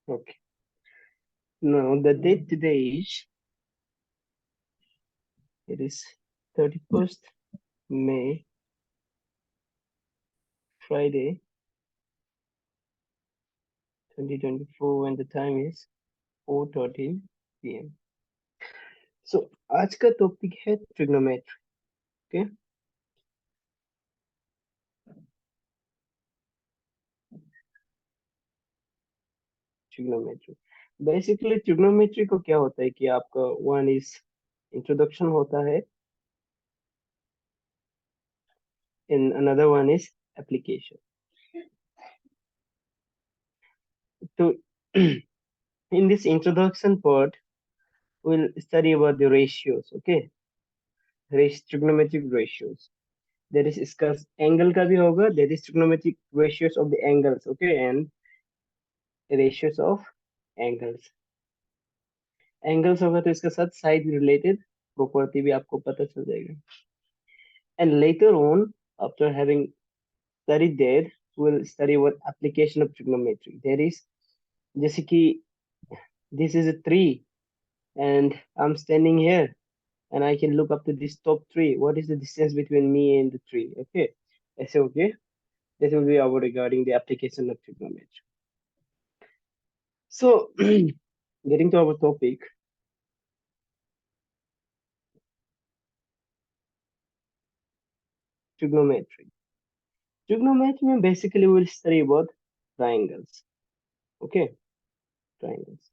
Okay. Now the date today is it is 31st May, Friday, 2024, and the time is 4:13 p.m. So आज का topic है trigonometry. Okay, trigonometry. Basically trigonometry को क्या होता है कि आपका वन इज इंट्रोडक्शन होता है, and another one is application. So in this introduction part, we'll study about the ratios. Okay, trigonometric ratios. There is इसका angle का भी होगा. There is trigonometric ratios of the angles. Okay, and ratios of angles. Angles होगा तो इसके साथ side related property भी आपको पता चल जाएगा. And later on, after having studied that, we'll study what application of trigonometry. There is जैसे कि this is a tree and I'm standing here and I can look up to this top tree. What is the distance between me and the tree? Okay, ऐसे okay. This will be our regarding the application of trigonometry. So, getting to our topic, trigonometry. Trigonometry में basically we'll study about triangles. Okay, triangles.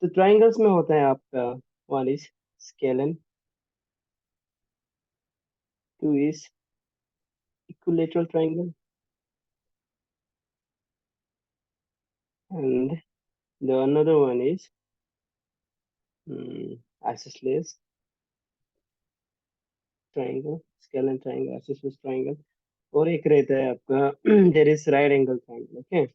तो triangles में होता है आपका one is scalene, two is equilateral triangle, and the another one is isosceles triangle, scalene triangle, isosceles triangle. और एक रहता है आपका there is right angle triangle. Okay,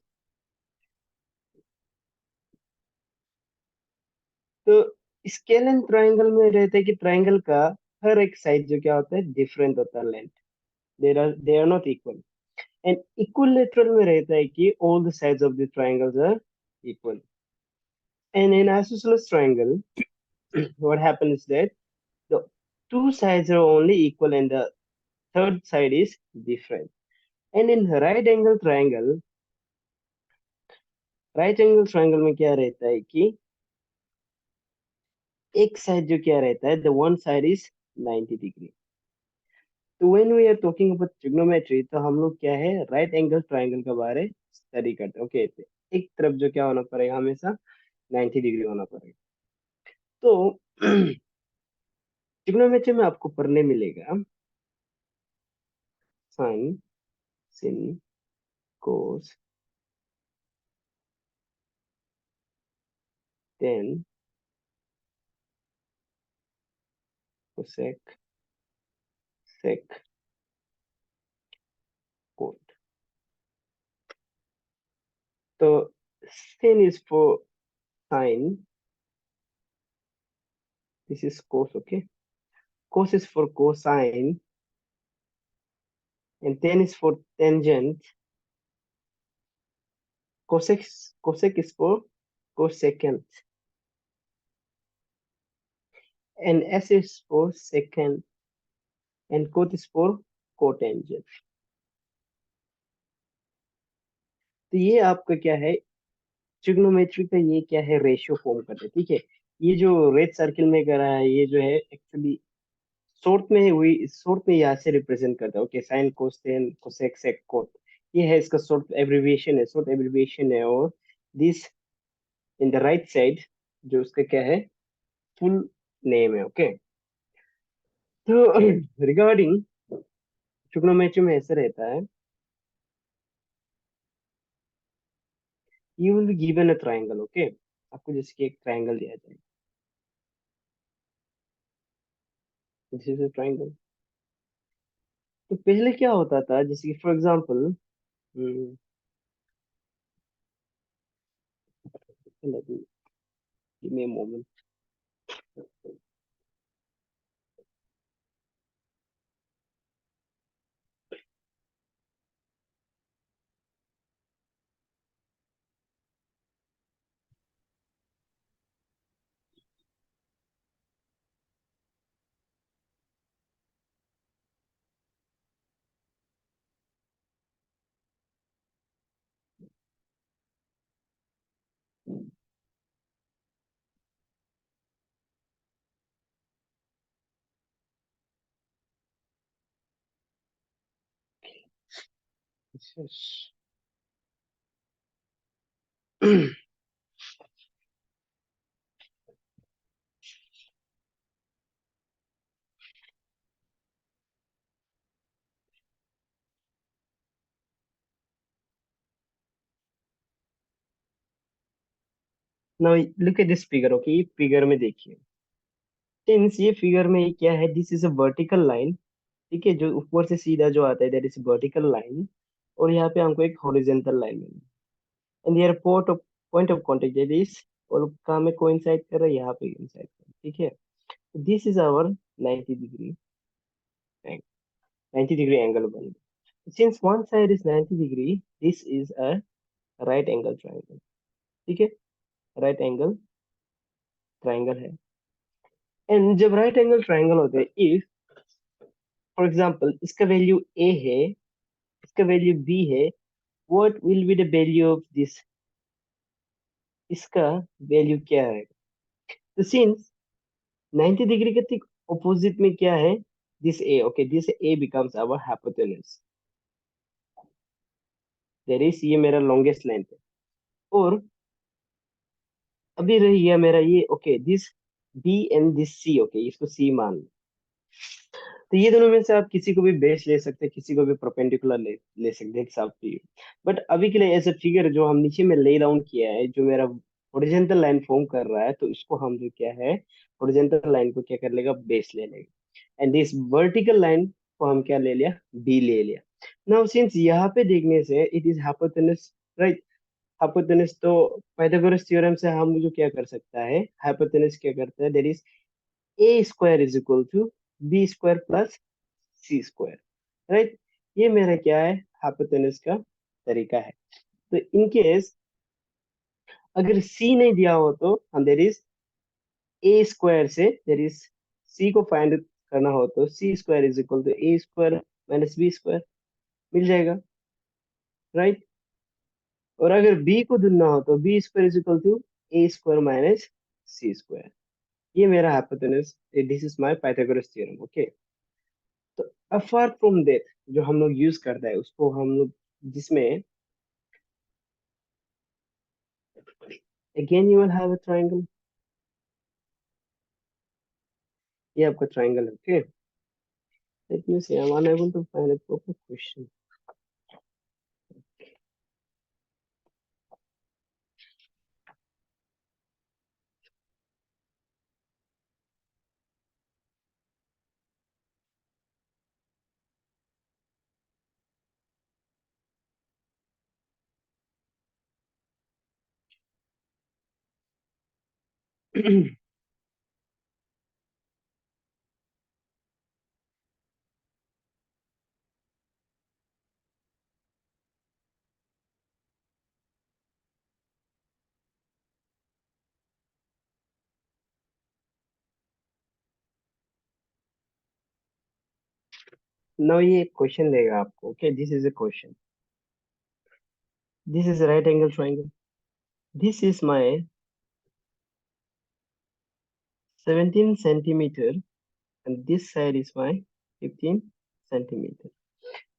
तो स्केलन ट्रायंगल में रहता है कि ट्रायंगल का हर एक साइड जो क्या होता है डिफरेंट होता है length. They are not equal. And equilateral में रहता है कि all the sides of the triangles are equal. And in isosceles triangle what happens is that the two sides are only equal and the third side is different. And in right angle triangle में क्या रहता है कि एक side जो क्या रहता है the one side is 90 degree. तो when we are talking about trigonometry तो हम लोग क्या है राइट एंगल ट्रायंगल के बारे स्टडी करते हैं. ओके, एक तरफ जो क्या होना पड़ेगा हमेशा 90 डिग्री होना पड़ेगा. तो ट्रिग्नोमेट्री में आपको पढ़ने मिलेगा साइन, सिन, कोस, टेन, कोसेक, सेक, कोट. तो sin is for sine, this is cos. Okay, cos is for cosine, and tan is for tangent. Cosec is for cosecant, and S is for secant, and cot is for cotangent. तो ये आपका क्या है trigonometry का ये क्या है ratio form करते हैं. ठीक है, ये जो रेड सर्किल में करा है ये जो है एक्चुअली शॉर्ट में यहाँ से रिप्रेजेंट करता है. Okay, sine cos tan cosec sec cot, ये है इसका शॉर्ट एब्रिविएशन है. और this in the right side जो उसका क्या है फुल नेम है. ओके, तो रिगार्डिंग ट्रिग्नोमेट्री में ऐसा रहता है you will be given a triangle. Okay, आपको जैसे कि एक ट्रायंगल दिया जाए, दिस इज अ ट्रायंगल. तो पहले क्या होता था जैसे कि for example let me give me a moment. Yes. Now look at this figure, okay? Figure में देखिए, सिंस ये फिगर में ये क्या है, this is a vertical line, ठीक है, जो ऊपर से सीधा जो आता है दैट इज वर्टिकल लाइन, और यहाँ पे हमको एक हॉरिजॉन्टल लाइन मिली, एंड यार point of contact that is, और कहाँ में कोइंसाइड कर रहा है, यहाँ पे कोइंसाइड कर रहा है, ठीक है। This is our 90 degree, 90 degree angle बन गया। Since one side is 90 degree, this is a right angle triangle, ठीक है, राइट एंगल ट्राइंगल है। एंड जब राइट एंगल ट्राइंगल होते हैं, इफ फॉर एग्जांपल इसका वैल्यू ए है, इसका वैल्यू बी है, what will be the value of this, इसका वैल्यू क्या है? तो सिंस 90 डिग्री के ठीक ऑपोजिट में क्या है, this A, okay, this A becomes our hypotenuse, that is ये मेरा लॉन्गेस्ट लेंथ है। और अभी रही गया मेरा ये, okay, this B and this C, okay, इसको सी मान लो। तो ये दोनों में से आप किसी को भी बेस ले सकते हैं, किसी को भी परपेंडिकुलर ले सकते हैं, it's up to you. But अभी के लिए ऐसा फिगर जो हम नीचे में ले डाउन किया है, जो मेरा हॉरिजॉन्टल लाइन फॉर्म कर रहा है, तो इसको हम जो क्या है, हॉरिजॉन्टल लाइन को क्या कर लेगा, बेस ले लेगा, एंड दिस वर्टिकल लाइन को हम क्या ले लिया, बी ले लिया। नाउ सिंस यहाँ पे देखने से it is hypotenuse, right, hypotenuse, तो पाइथागोरस थ्योरम से हम जो क्या कर सकता है, हाइपोटेनस क्या करता है, that is A square is equal to B square plus C square, right. ये मेरा क्या है, हाइपोटेनस का तरीका है। तो इन केस अगर सी नहीं दिया हो तो हम देर इज ए स्क्वायर से, देर इज सी को फाइंड करना हो तो C square is equal to A square minus B square, मिल जाएगा, राइट। और अगर बी को ढूंढना हो तो B square is equal to A square minus C square. ये मेरा hypotenuse, this is my Pythagoras theorem, okay. तो अपार्ट फ्रॉम दैट जो हम लोग यूज करते हैं उसको हम लोग, जिसमें again you will have a triangle, ये आपका ट्राइंगल है, okay. Let me see, I am unable to find a proper question. Now ये क्वेश्चन देगा आपको, okay, this is a question, this is right angle triangle, this is my 17 centimeter and this side is my 15 centimeter.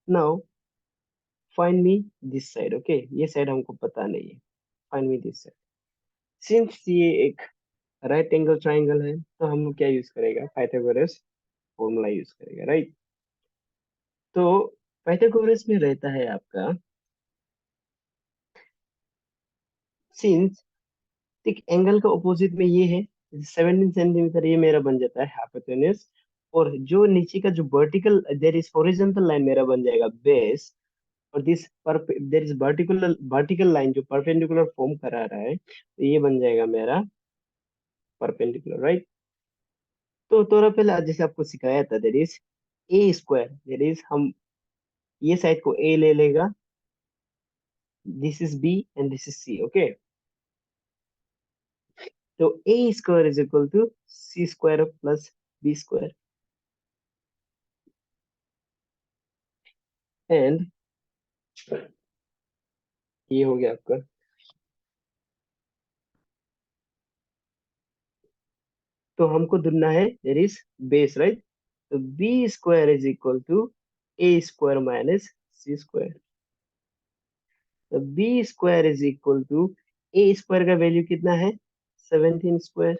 Now find me this side, okay, ये side हमको पता नहीं है, find me this side। Since ये एक right angle triangle है, तो हम लोग क्या यूज करेगा, पाइथागोरस फॉर्मूला यूज करेगा, राइट। तो पाइथागोरस में रहता है आपका, सिंस ठीक एंगल का ऑपोजिट में ये है, 17 सेंटीमीटर, ये मेरा बन जाता है हाइपोटेन्यूज, और जो नीचे का जो vertical there is horizontal line मेरा बन जाएगा बेस, और दिस पर देर इज वर्टिकल लाइन जो परपेंडिकुलर फॉर्म करा रहा है, तो ये बन जाएगा मेरा परपेंडिकुलर, राइट। तो थोड़ा पहले आज जैसे आपको सिखाया था, there is A square, there is हम ये साइड को ए ले लेगा, this is B and this is C, okay. तो A square is equal to C square plus B square, and ये हो गया आपका। तो हमको ढूंढना है देर इज बेस, राइट। तो B square is equal to A square minus C square, तो B square is equal to A square का वैल्यू कितना है 17 स्क्वायर,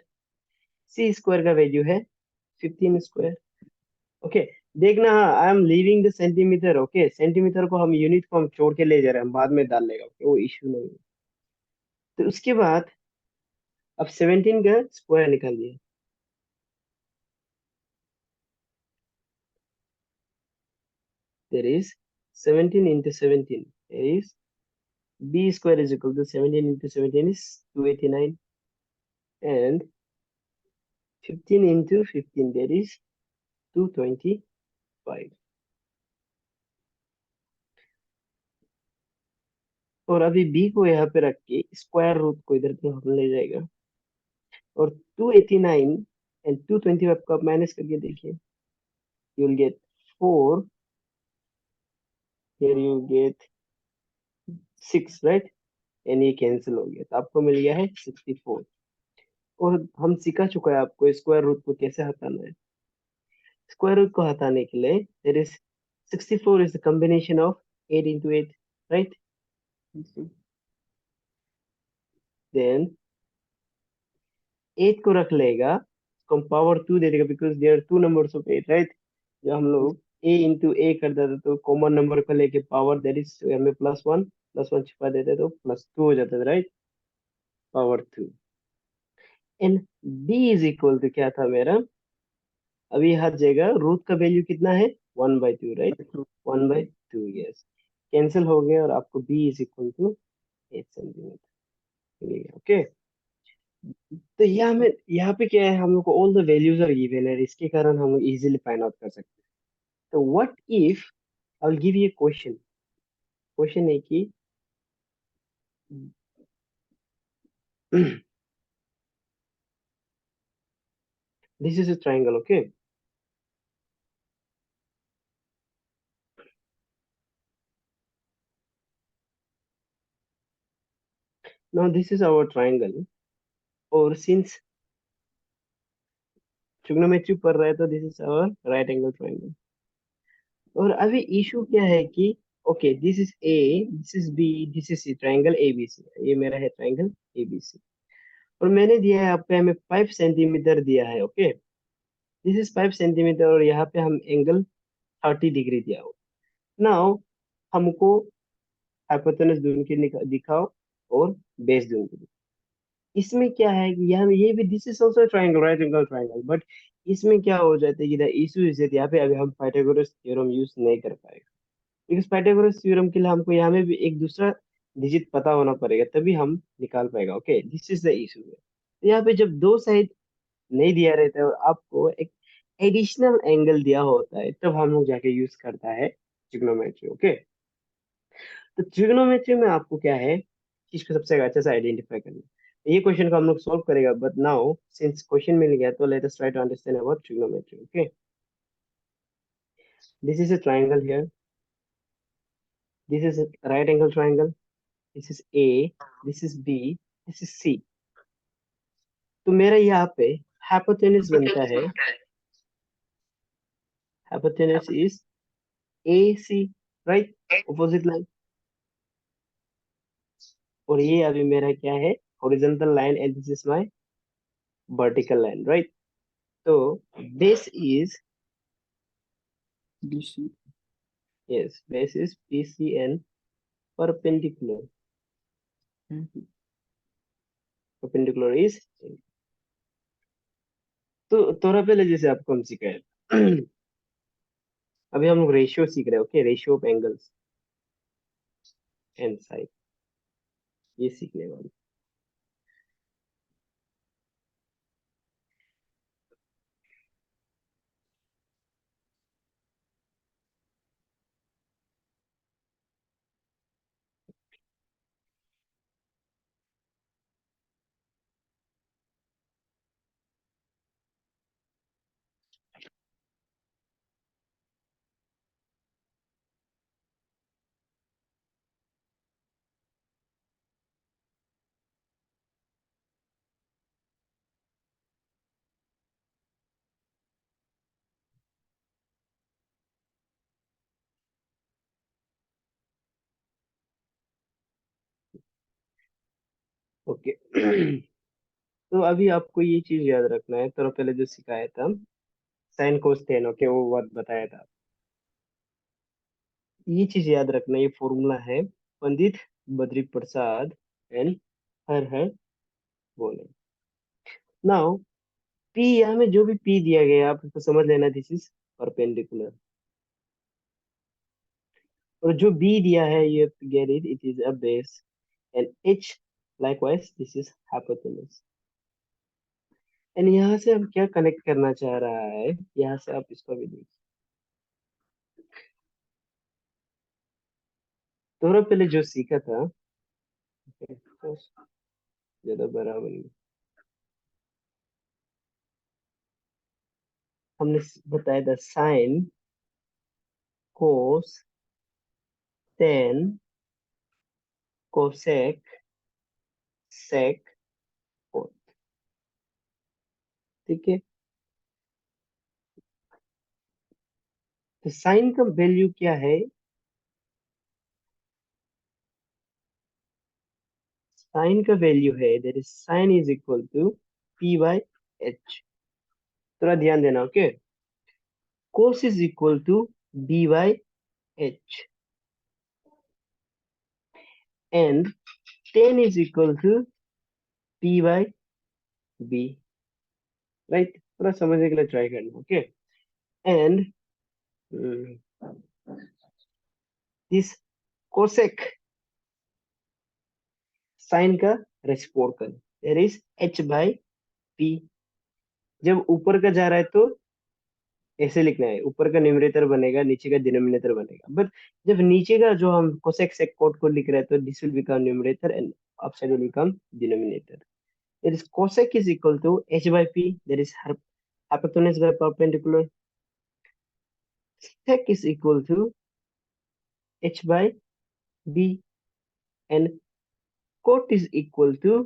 सी स्क्वायर का वैल्यू है 15 स्क्वायर। ओके, देखना, हाँ I am leaving the centimetre. Okay, centimetre को हम यूनिट को हम छोड़ के ले जा रहे हैं, हम बाद में डाल लेगा, okay? वो इश्यू नहीं है। तो उसके बाद अब 17 का स्क्वायर निकालिए। There is 17 into 17 is b square is equal to 17 into 17 is 289 and 15 into 15 that is 225। और अभी b को यहाँ पे रख के स्क्वायर रूट को इधर तो हम ले जाएगा, और 289 एंड 225 को आप माइनस करके देखिए, you will get 4, here you get 6, right? And ये कैंसिल हो गया, तो आपको मिल गया है 64। और हम सिखा चुका है आपको स्क्वायर रूट को कैसे हटाना है। स्क्वायर रूट को हटाने के लिए there is 64 is the combination of 8 into 8, right? Then 8 को रख लेगा, तो हम पावर 2 दे देगा because there are two numbers of 8, right? जब हम लोग a इंटू ए कर देते तो कॉमन नंबर को लेके पावर दैट इज हमें प्लस वन छिपा देते तो +2 हो जाता है, right? Power 2। And b is equal to क्या था मेरा, अभी हर जगह रूट का वैल्यू कितना है 1/2, राइट? 1/2, यस, कैंसिल हो गया और आपको b is equal to 8 centimetre मिल गया। ओके, तो यहाँ पे क्या है, हम लोग को all the values are given है, इसके कारण हम लोग इजीली फाइंड आउट कर सकते हैं। तो what if I will give you question, question है कि this is a triangle, okay? Now this is our triangle, और सिंस ट्रिग्नोमेट्री पढ़ रहे हैं तो this is our right angle triangle. और अभी इशू क्या है कि okay, this is A, this is B, this is C, triangle ABC, ये मेरा है ट्रायंगल एबीसी। और मैंने दिया है आपको, हमें 5 सेंटीमीटर दिया है, ओके? दिस इज 5 सेंटीमीटर, और यहाँ पे हम एंगल 30 डिग्री दिया हो। नाउ हमको हाइपोटेनस ढूंढ के दिखाओ और बेस ढूंढ के दिखाओ। इसमें क्या है कि यहाँ ये भी this is also triangle, right angle triangle, but इसमें क्या हो जाता है कि द इशू इज दैट यहाँ पे अभी हम पाइथागोरस थ्योरम यूज नहीं कर पाएंगे, बिकॉज पाइथागोरस थ्योरम के लिए हमको यहाँ में भी एक दूसरा डिजिट पता होना पड़ेगा, तभी हम निकाल पाएगा। Okay, this is the issue है। तो यहाँ पे जब दो साइड नहीं दिया रहता है और आपको एक एडिशनल एंगल दिया होता है, तब हम लोग जाके यूज करता है ट्रिग्नोमेट्री। ओके, तो ट्रिग्नोमेट्री में आपको क्या है, चीज को सबसे अच्छे से आइडेंटिफाई करना है। ये क्वेश्चन को हम लोग सॉल्व करेगा, बट नाउ सिंस क्वेश्चन मिल गया तो let us try to understand about trigonometry. Okay, this is a triangle here, this is a right angle triangle, this is A, this is B, this is C. तो मेरा यहाँ पे hypotenuse बनता है, hypotenuse is A C, right? Opposite line. और ये अभी मेरा क्या है, horizontal line, and this is my vertical line, right? तो base is, BC. yes, base is PCN, perpendicular, Mhm. perpendicular is, तो थोड़ा पहले जैसे आपको हम सिखाए अभी हम लोग रेशियो सीख रहे हैं, okay? Ratio of angles and side, ये सीखने वाले। ओके। तो अभी आपको ये चीज याद रखना है, तो पहले जो सिखाया था साइन कोस टेन, ओके, वो बात बताया था। ये चीज याद रखना, ये फॉर्मूला है पंडित बद्री प्रसाद एंड हर हर बोले। नाउ पी, यहाँ में जो भी पी दिया गया है, आप इसको समझ लेना, दिस इज परपेंडिकुलर। और जो बी दिया है, you have to get it, it is a base, and h likewise this is hypotenuse। And यहाँ से हम क्या कनेक्ट करना चाह रहा है, यहाँ से आप इसको भी देखिए। थोड़ा पहले जो सीखा था, तो ज्यादा बराबर नहीं, हमने बताया था sine cos tan cosec sec cot, ठीक है। तो साइन का वैल्यू क्या है, साइन का वैल्यू है that is sine is equal to P by H. थोड़ा ध्यान देना, okay. Cos is equal to B by H and tan is equal to P by B, right. थोड़ा समझने के लिए ट्राई करना, okay. And this cosec sine का reciprocal that is H by P. जब ऊपर का जा रहा है तो ऐसे लिखना है, ऊपर का न्यूमरेटर बनेगा, नीचे का डिनोमिनेटर बनेगा। बट जब नीचे का जो हम कोसेक सेक कोट को लिख रहे हैं, तो this will become numerator and upside will become denominator. That is cosec is equal to H by P, that is hypotenuse by perpendicular। sec is equal to h by b and cot is equal to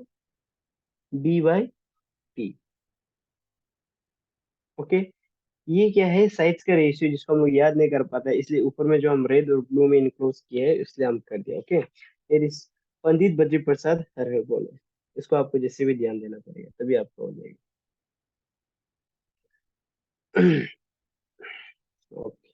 b by p, okay. ये क्या है, sides का ratio, जिसको हम लोग याद नहीं कर पाते, इसलिए ऊपर में जो हम रेड और ब्लू में इनक्लोज किए हैं, इसलिए हम कर दिया, okay. It is Pandit Badri Prasad हर हर बोले। इसको आपको जैसे भी ध्यान देना पड़ेगा, तभी आपको हो जाएगा। ओके।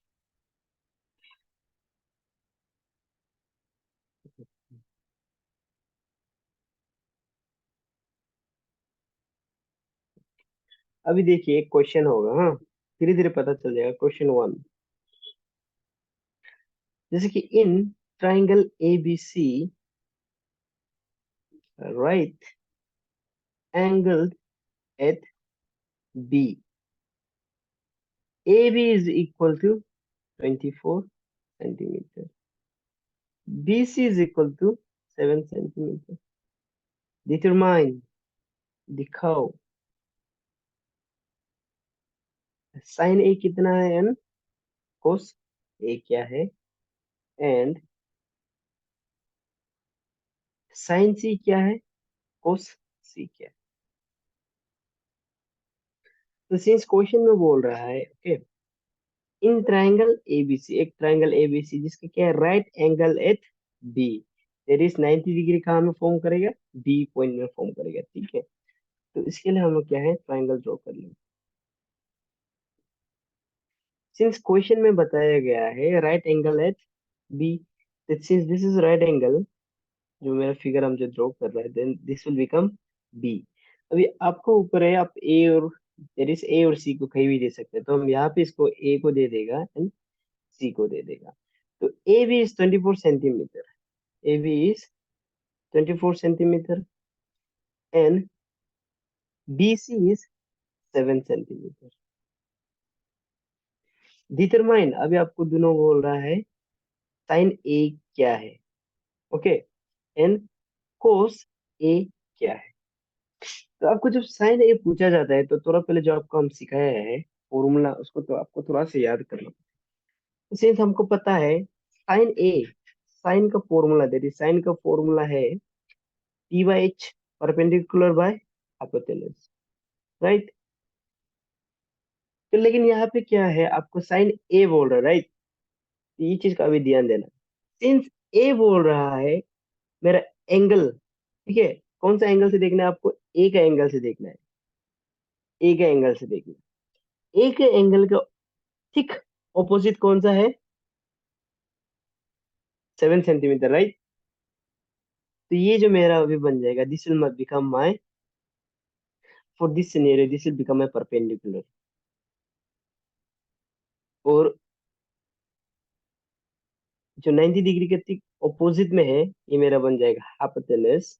अभी देखिए एक क्वेश्चन होगा, हाँ, धीरे धीरे पता चल जाएगा। क्वेश्चन वन, जैसे कि in triangle A B C right angled at B, A B is equal to 24 centimeter, B C is equal to 7 centimeter. Determine, दिखाओ, साइन ए कितना है एंड कोस ए क्या है, एंड साइन सी क्या है, कोस सी क्या है। तो सिंस क्वेश्चन में बोल रहा है, ओके, इन ट्राइंगल एबीसी, एक ट्राइंगल एबीसी जिसका क्या है, right angle at B, that is 90 degree कहाँ में फॉर्म करेगा, बी पॉइंट में फॉर्म करेगा, ठीक है। तो इसके लिए हम लोग क्या है, ट्राइंगल ड्रॉ कर लेंगे। सिंस क्वेश्चन में बताया गया है right angle at B, since this is right angle, जो मेरा फिगर हम जो ड्रॉ कर रहे हैं, then this will become B. अभी आपको ऊपर है, आप ए और दैट इज ए और सी को कहीं भी दे सकते हैं, तो हम यहाँ पे इसको ए को दे देगा एंड सी को दे देगा। तो A B is 24 centimeter, A B is 24 centimeter and B C is 7 centimeter. Determine, अभी आपको दोनों बोल रहा है साइन ए क्या है, ओके, एंड कोस ए क्या है। तो आपको जब साइन ए पूछा जाता है, तो थोड़ा पहले जो आपको हम सिखाया है फॉर्मूला, उसको तो आपको थोड़ा सा याद करना। सिंस हमको पता है साइन ए, साइन का फॉर्मूला, दैट इज साइन का फॉर्मूला है P by H perpendicular by hypotenuse, right. तो लेकिन यहाँ पे क्या है, आपको साइन ए बोल रहा है, राइट। ये चीज का भी ध्यान देना। सिंस ए बोल रहा है मेरा एंगल, ठीक है, कौन सा एंगल से देखना है आपको? ए का एंगल से देखना है, ए का एंगल से देखना है। ए के एंगल का ठीक ऑपोजिट कौन सा है? 7 सेंटीमीटर, राइट? तो ये जो मेरा अभी बन जाएगा, this will become my, for this scenario this will become my perpendicular. और जो 90 डिग्री के ठीक ऑपोजिट में है, ये मेरा बन जाएगा हाइपोटेनस,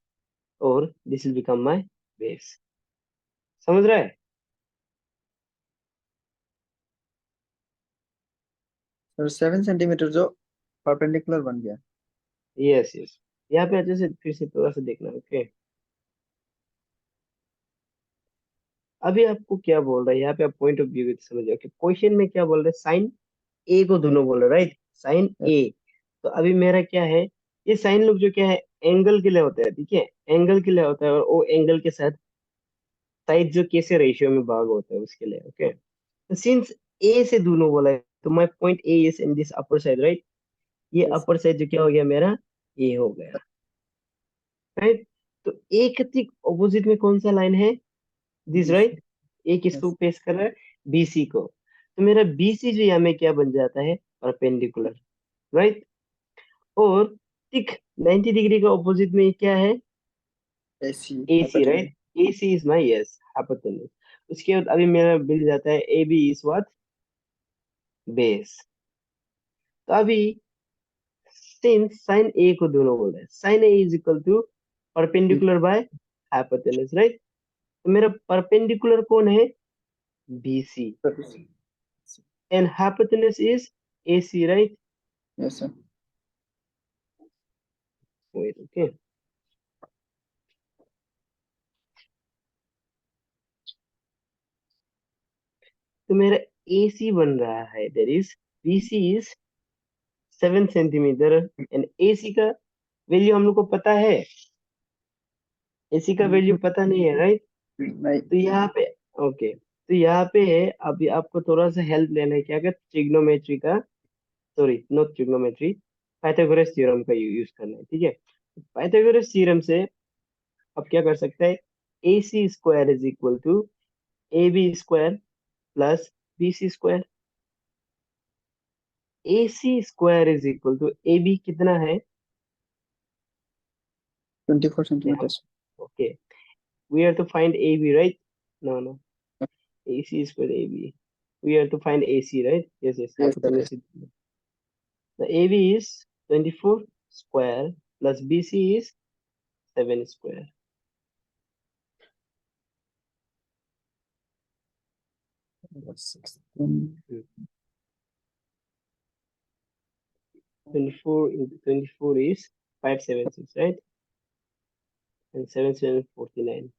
और this will become my base. समझ रहा है? सर 7 सेंटीमीटर जो परपेंडिकुलर बन गया। Yes yes. यहाँ पे अच्छे से फिर से थोड़ा सा देखना, ओके? अभी आपको क्या बोल रहा है यहाँ पे, आप पॉइंट ऑफ व्यू समझो कि क्वेश्चन में क्या बोल रहे हैं, साइन ए को दोनों बोल रहे, राइट? साइन ए। तो अभी मेरा क्या है, ये साइन लोग जो क्या है, एंगल के लिए होता है, ठीक है? एंगल के लिए होता है, और वो एंगल के साथ साइड जो कैसे रेशियो में भाग होता है उसके लिए, ओके? तो सिंस ए से दोनों बोला है, तो my point A is in this upper side, right? ये यस अपर साइड जो क्या हो गया मेरा, ए हो गया, राइट? तो ए के ठीक ऑपोजिट में कौन सा लाइन है? This, B C. Right? A किसको यस पेश कर रहा है? बीसी को। तो मेरा बीसी जो यहाँ में क्या बन जाता है, परपेंडिकुलर, राइट? और ठीक 90 डिग्री का ऑपोजिट में क्या है? A C AC, hypotenuse. Right? AC is my, yes, hypotenuse. उसके बाद अभी मेरा मिल जाता है A B is what? Base. तो अभी सिंस साइन ए को दोनों बोल रहे हैं, sine A is equal to perpendicular by hypotenuse, right? तो मेरा परपेंडिकुलर कौन है? BC. And hypotenuse is AC, right? Yes sir. Wait, okay. तो मेरा AC बन रहा है, there is BC is 7 centimeter, and AC का वैल्यू हम लोग को पता है, AC का वैल्यू पता नहीं है, राइट? नहीं। तो यहाँ पे, ओके, तो यहाँ पे अभी आपको थोड़ा सा हेल्प लेना है, क्या क्या? ट्रिग्नोमेट्री का, sorry not trigonometry, Pythagoras theorem का यूज करना है, ठीक है? पाइथागोरस थ्योरम से आप क्या कर सकते हैं, AC square is equal to AB square plus BC square. AC square is equal to AB कितना है? 24 नहीं, हम, centimeter. Okay, we have to find AB, right? No no, AC is equal to AB. We have to find AC, right? Yes, yes. Yes sir Hypotenuse yes. is, the AB is 24 square plus BC is 7 square. Hmm. 24 into 24 is 576, right? And 7 7 49.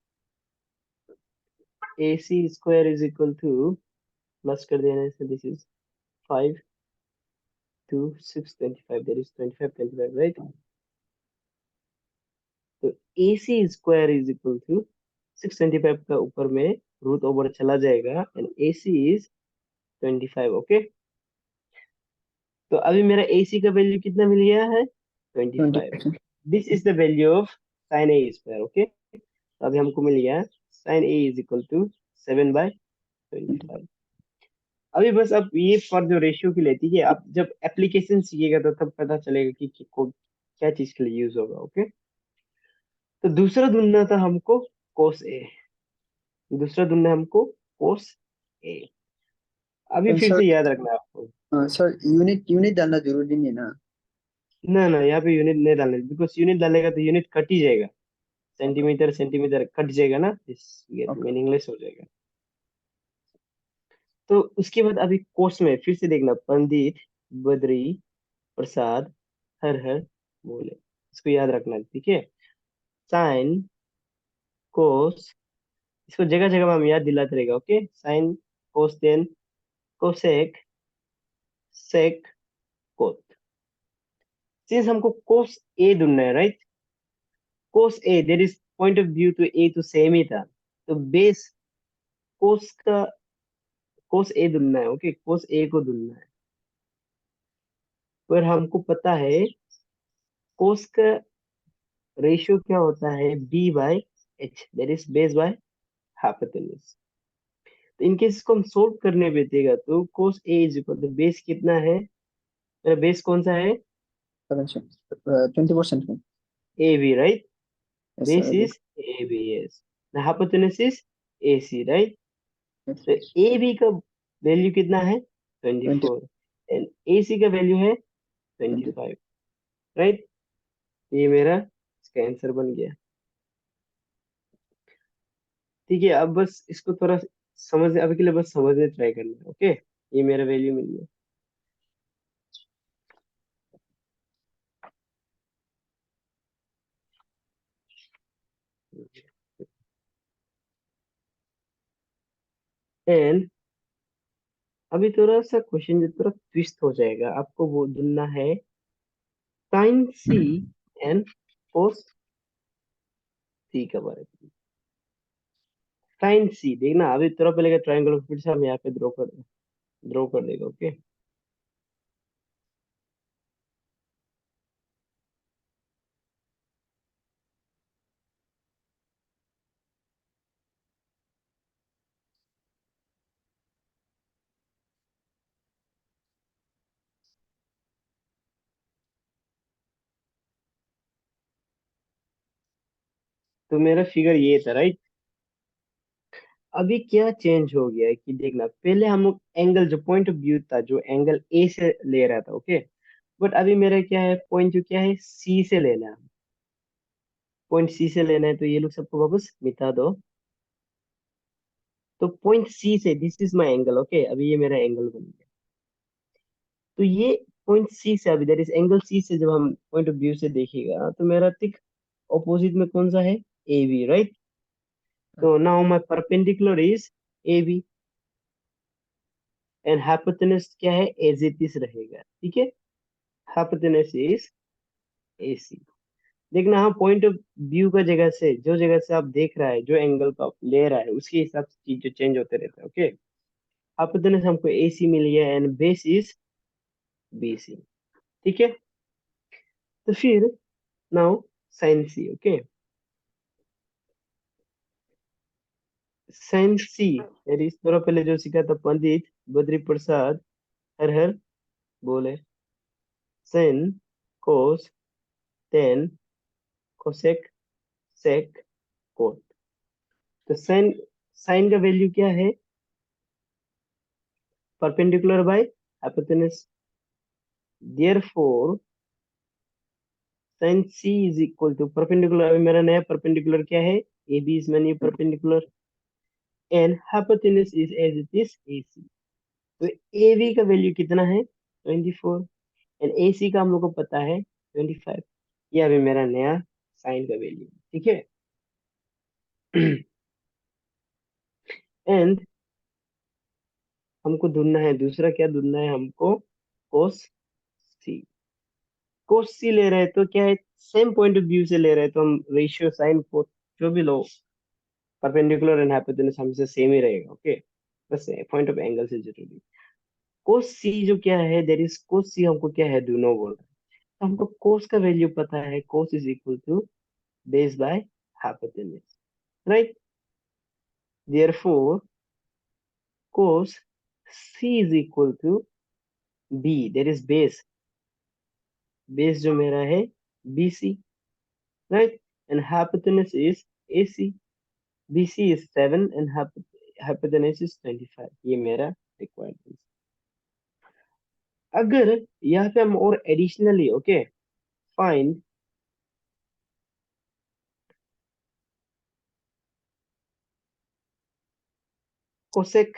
AC square is equal to, plus कर देना है, so this is 5 to 6 25. There is 25 25, right? तो AC square is equal to 625 का ऊपर में root over चला जाएगा, and AC is 25, okay? तो अभी मेरा AC का वैल्यू कितना मिल गया है? 25। 20%। This is the value of sine A square, okay? तो अभी हमको मिल गया sine A is equal to 7/25। अभी बस अब ये फॉर जो रेशियो के लिए, ठीक है? आप जब एप्लीकेशन सीखिएगा तो तब पता चलेगा कि क्या चीज के लिए यूज होगा, ओके? तो दूसरा ढूंढना था हमको कोस ए, दूसरा ढूंढना है हमको कोस ए। अभी फिर सर से याद रखना है आपको। सर यूनिट यूनिट डालना जरूरी नहीं है ना। ना ना, यहाँ पे यूनिट नहीं डालना, बिकॉज यूनिट डालेगा तो यूनिट कट ही जाएगा, ओके सेंटीमीटर सेंटीमीटर कट जाएगा ना, इस ओके। मीनिंगलेस हो जाएगा। तो उसके बाद अभी कोर्स में फिर से देखना, पंडित बद्री प्रसाद हर हर बोले, इसको याद रखना, ठीक है? साइन कोस, इसको जगह जगह में हम याद दिलाते रहेगा, okay? Sine cos tan cosec sec cot. Since हमको कोस ए ढूंढना है, right? Cos A, there is point of view to A तो सेम ही था, तो बेस कोस का, कोस ए ढूंढना है, ओके? कोस ए को ढूंढना है, पर हमको पता है कोस का रेशियो क्या होता है, b by h, that is base by hypotenuse. तो इनकेस इसको हम सोल्व करने पे देगा तो cos a is equal to base कितना है, मेरा बेस कौन सा है, 20% में। ab right, yes base sir, अभी। Is ab, yes, the hypotenuse is ac right। Yes. तो ab का वैल्यू कितना है, 20। 24, एंड ac का वैल्यू है 20। 25 राइट। ये मेरा इसका आंसर बन गया। ठीक है, अब बस इसको थोड़ा समझ, अभी के लिए बस समझने ट्राई करना है, ओके। ये मेरा वैल्यू मिल गया। एंड अभी थोड़ा सा क्वेश्चन जो थोड़ा ट्विस्ट हो जाएगा, आपको वो ढूंढना है साइन सी एंड कोस सी के बारे में। साइन सी देखना, अभी थोड़ा पहले का ट्रायंगल फिर से हम यहाँ पे ड्रॉ कर देगा, ओके। तो मेरा फिगर ये था राइट। अभी क्या चेंज हो गया है कि देखना, पहले हम लोग एंगल जो पॉइंट ऑफ व्यू था, जो एंगल ए से ले रहा था, ओके। बट अभी मेरा क्या है, पॉइंट जो क्या है सी से लेना है, पॉइंट सी से लेना है, तो ये लोग सबको वापस मिटा दो। तो पॉइंट सी से this is my angle, okay, अभी ये मेरा एंगल बन गया। तो ये पॉइंट सी से, अभी दैट इज एंगल सी से जब हम पॉइंट ऑफ व्यू से देखेगा तो मेरा ठीक ऑपोजिट में कौन सा है, ए बी राइट। तो now my perpendicular is A B, and hypotenuse क्या है, एज इट इज रहेगा, ठीक है। Hypotenuse is A C. देखना, हाँ, पॉइंट ऑफ व्यू का जगह से, जो जगह से आप देख रहा है, जो एंगल को आप ले रहा है, उसके हिसाब से चीज जो चेंज होते रहता है, ओके। हाइपोटेनस हमको ए सी मिल गया and base is B C, ठीक है। तो फिर now sine C, okay. Sine C that is थोड़ा पहले जो सीखा था पंडित बद्री प्रसाद, हर हर बोले, sine cos tan cosec sec cot. तो साइन, साइन का वैल्यू क्या है, perpendicular by hypotenuse, therefore sine C is equal to perpendicular, अभी मेरा नया परपेंडिकुलर क्या है, A B is my new perpendicular, and hypotenuse is as it is A C. तो ए बी का वैल्यू कितना है, 24, एंड ए सी का हम लोग को पता है 25। ये अभी मेरा नया साइन का वैल्यू, ठीक है। एंड हमको ढूंढना है, दूसरा क्या ढूंढना है हमको, कोस सी। कोस सी ले रहे हैं तो क्या है, सेम पॉइंट ऑफ व्यू से ले रहे हैं तो हम रेशियो साइन को जो भी लो, परपेंडिकुलर एंड हाइपोटेनस हमेशा सेम ही रहेगा, ओके। बस पॉइंट ऑफ एंगल से जरूरी। कोस सी जो क्या है, देर इज कोस सी हमको क्या है, दोनों बोल रहे हैं। तो हमको कोस का वैल्यू पता है, cos is equal to base by hypotenuse, right. Therefore cos C is equal to B, that is base, base जो मेरा है BC, right, and hypotenuse is AC, BC is 7 and hypotenuse is 25, ये मेरा requirement. अगर यहाँ पे हम और additionally, okay, find cosec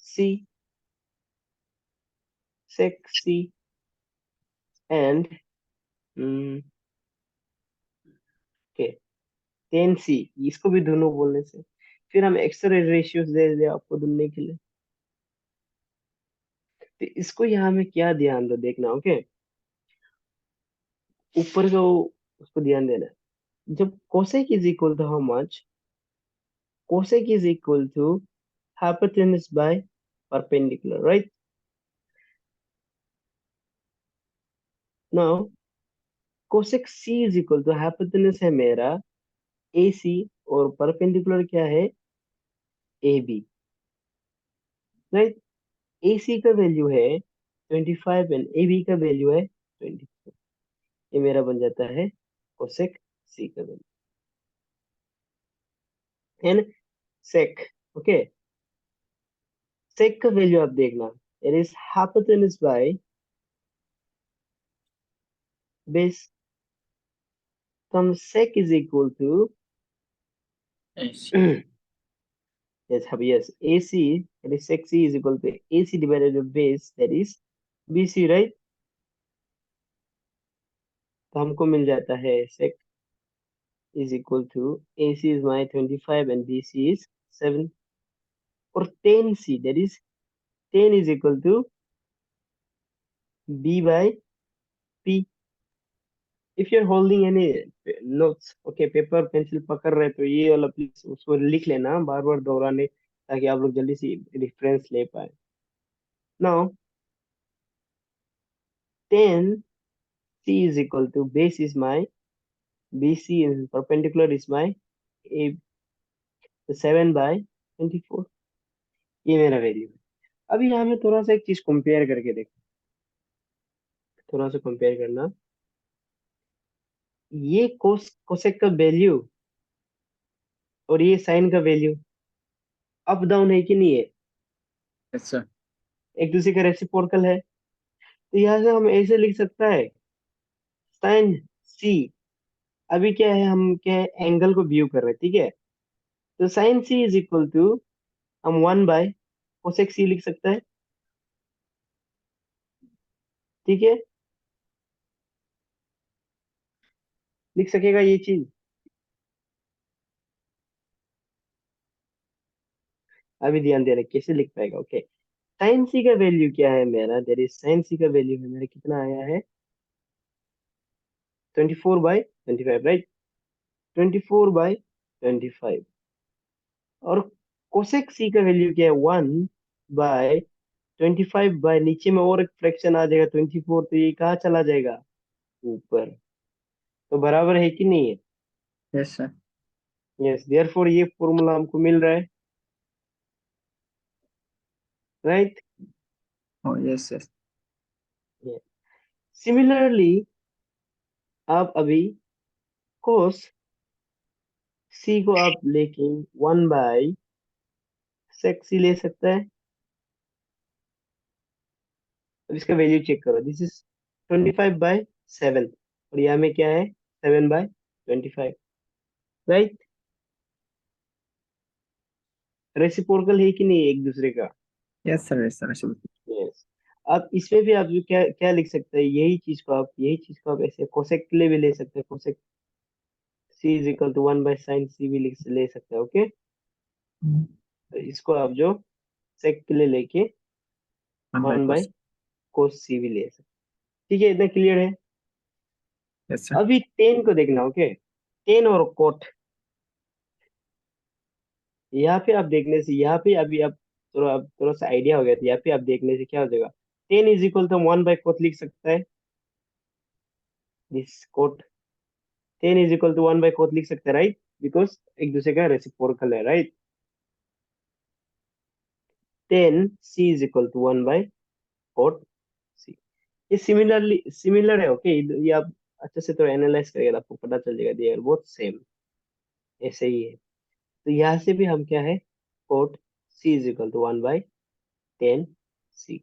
C, sec C and okay tan C, इसको भी दोनों बोलने से फिर हम एक्स्ट्रा रेशियोज दे दे आपको ढूंढने के लिए। तो इसको यहाँ में क्या ध्यान दो देखना, ओके, ऊपर का उसको ध्यान देना है। जब cosec is equal to how much, cosec is equal to hypotenuse by perpendicular, right? Now cosec C is equal to, hypotenuse है मेरा ए सी, और परपेंडिकुलर क्या है, ए बी, राइट। ए सी का वैल्यू है 25 एंड ए बी का वैल्यू है 24। ये मेरा बन जाता है कोसेक सी का value. And sec, okay, sec का वैल्यू आप देखना, it is hypotenuse by base, तो हम sec is equal to AC. yes, yes, AC, that is sec C is equal to AC divided by base, that is BC, right? तो हमको मिल जाता है sec is equal to AC is my 25 and BC is 7, और tan C, that is tan is equal to B by P. If you're holding any notes, okay, paper pencil पकड़ रहे तो ये वाला प्लीज उसको लिख लेना, बार बार दोहराने, ताकि आप लोग जल्दी से रेफरेंस ले पाए। Now tan C is equal to base is my BC and perpendicular is my A, 7/24, ये मेरा वैल्यू है। अभी यहाँ में थोड़ा सा एक चीज कंपेयर करके देखो, थोड़ा सा कंपेयर करना, ये कोसेक का वैल्यू और ये साइन का वैल्यू अप डाउन है कि नहीं है, Yes, sir. एक दूसरे का रेसिप्रोकल है। तो यहाँ से हम ऐसे लिख सकता है साइन सी, अभी क्या है, हम क्या है, एंगल को व्यू कर रहे हैं, ठीक है। तो sine C is equal to, हम 1/कोसेक सी लिख सकता है, ठीक है, लिख सकेगा ये चीज। अभी ध्यान दे रहे कैसे लिख पाएगा, ओके। साइन सी का वैल्यू क्या है मेरा, देर इज साइन सी का वैल्यू है मेरा, कितना आया है, 24/25, राइट, 24/25। और कोसेक सी का वैल्यू क्या है, 1/25, बाय नीचे में और एक फ्रैक्शन आ जाएगा 24, तो ये कहाँ चला जाएगा, ऊपर, तो बराबर है कि नहीं है। Yes, sir. यस, देयरफॉर ये फॉर्मूला हमको मिल रहा है, right. Oh, yes, yes. Similarly आप अभी कोस सी को आप लेके 1/सेक सी ले सकता है। अब इसका वैल्यू चेक करो, दिस इज 25/7, और यहाँ में क्या है, 7/25, राइट। रेसिप्रोकल है कि नहीं एक दूसरे का। Yes, sir. Yes, sir. Absolutely. Yes. अब इसमें भी आप जो क्या क्या लिख सकते हैं, यही चीज को आप ऐसे कोसेक के लिए भी ले सकते हैं, cosec C is equal to one by sine C भी ले सकते हैं, ओके। Mm. तो इसको आप जो सेक के लिए लेके One by 1 बाई cos. कोस सी भी ले सकते हैं। ठीक है, इतना क्लियर है। Yes, sir. अभी टेन को देखना, ओके, टेन और कोट, यहाँ पे आप देखने से, यहाँ पे अभी आप थोड़ा सा आइडिया हो गया था, यहाँ पे आप देखने से क्या हो जाएगा, tan is equal to one by cot लिख सकता है, this cot, tan is equal to one by cot लिख सकता है, राइट, बिकॉज एक दूसरे का रेसिप्रोकल है, right. Tan C is equal to one by cot C, ये सिमिलर है, ओके, ये आप अच्छे से तो एनालाइज करेगा तो आपको पता चल जाएगा, दे आर बोथ सेम, ऐसे ही है। तो यहाँ से भी हम क्या है, cot C is equal to 1/10 C.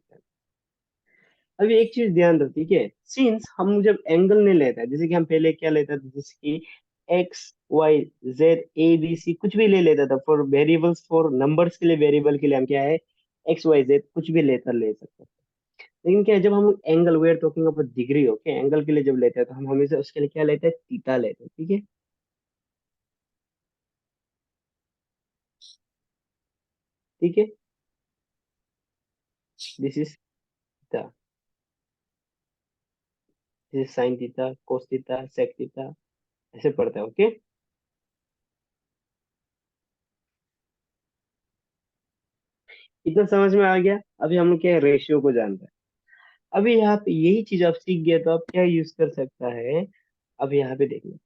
अभी एक चीज ध्यान दो, ठीक है, सिंस हम जब एंगल नहीं लेते हैं, जैसे कि हम पहले क्या लेते थे, जैसे कि X Y Z A B C कुछ भी ले लेता था, फॉर वेरिएबल्स, फॉर नंबर्स के लिए, वेरिएबल के लिए हम क्या है, एक्स वाई जेड कुछ भी ले सकते हैं। लेकिन क्या है, जब हम angle, we are talking about degree, okay, angle के लिए जब लेते हैं तो हम हमेशा उसके लिए क्या लेते हैं, थीटा लेते हैं, ठीक है, ठीक है, this is theta, this is sine theta, cos theta, sec theta, ऐसे पढ़ते हैं, ओके। इतना समझ में आ गया। अभी हम लोग क्या है, रेशियो को जानते हैं। अभी यहाँ पे यही चीज आप सीख गए तो आप क्या यूज कर सकता है, अब यहाँ पे देखना,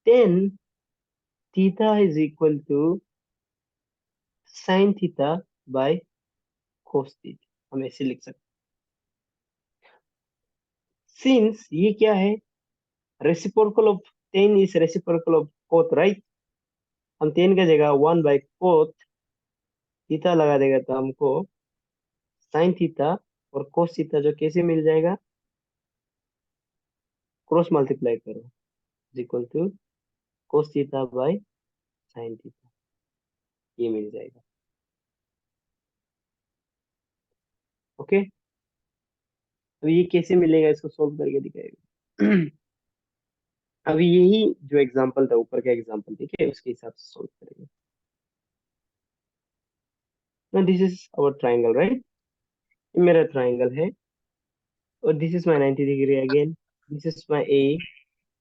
tan theta is equal to sine theta by cos theta, हम ऐसे लिख सकते। सिंस ये क्या है, reciprocal of tan is reciprocal of cot, right. हम टेन का जगह 1/कोट थीटा लगा देगा तो हमको साइन थीटा और कोस थीटा जो कैसे मिल जाएगा, क्रॉस मल्टीप्लाई करो, is equal to cos theta by sine theta, ये मिल जाएगा। ओके, तो ये कैसे मिलेगा, इसको सोल्व करके दिखाएगा। अभी यही जो एग्जांपल था ऊपर का एग्जांपल, ठीक है, उसके हिसाब से सोल्व करेंगे। ना this is our triangle, right. ये मेरा ट्राइंगल है और this is my 90 degree again, this is my A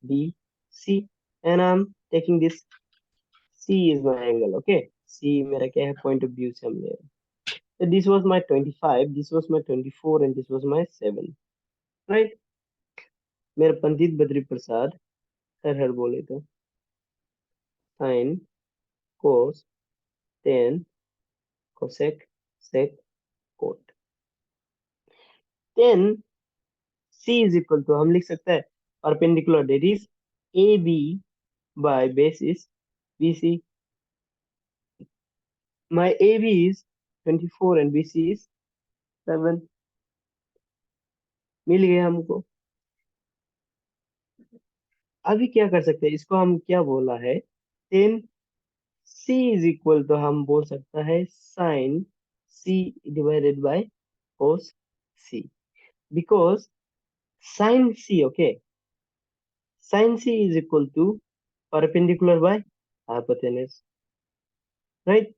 B C, and I am taking this, C is my angle, okay. C मेरा क्या है, पॉइंट ऑफ व्यू से हम ले रहे हैं। So this was my 25, this was my 24, and this was my 7, right? मेरा Pandit Badri Prasad sir हर बोले तो sine cos tan cosec sec cot, tan C is equal to हम लिख सकते हैं perpendicular, that is A B by base is B C. My A B is 24 and B C is 7, मिल गया हमको। अभी क्या कर सकते हैं, इसको हम क्या बोला है, tan C is equal to हम बोल सकता है sine C divided by cos C, because sine C, okay, sine C is equal to perpendicular by hypotenuse, right.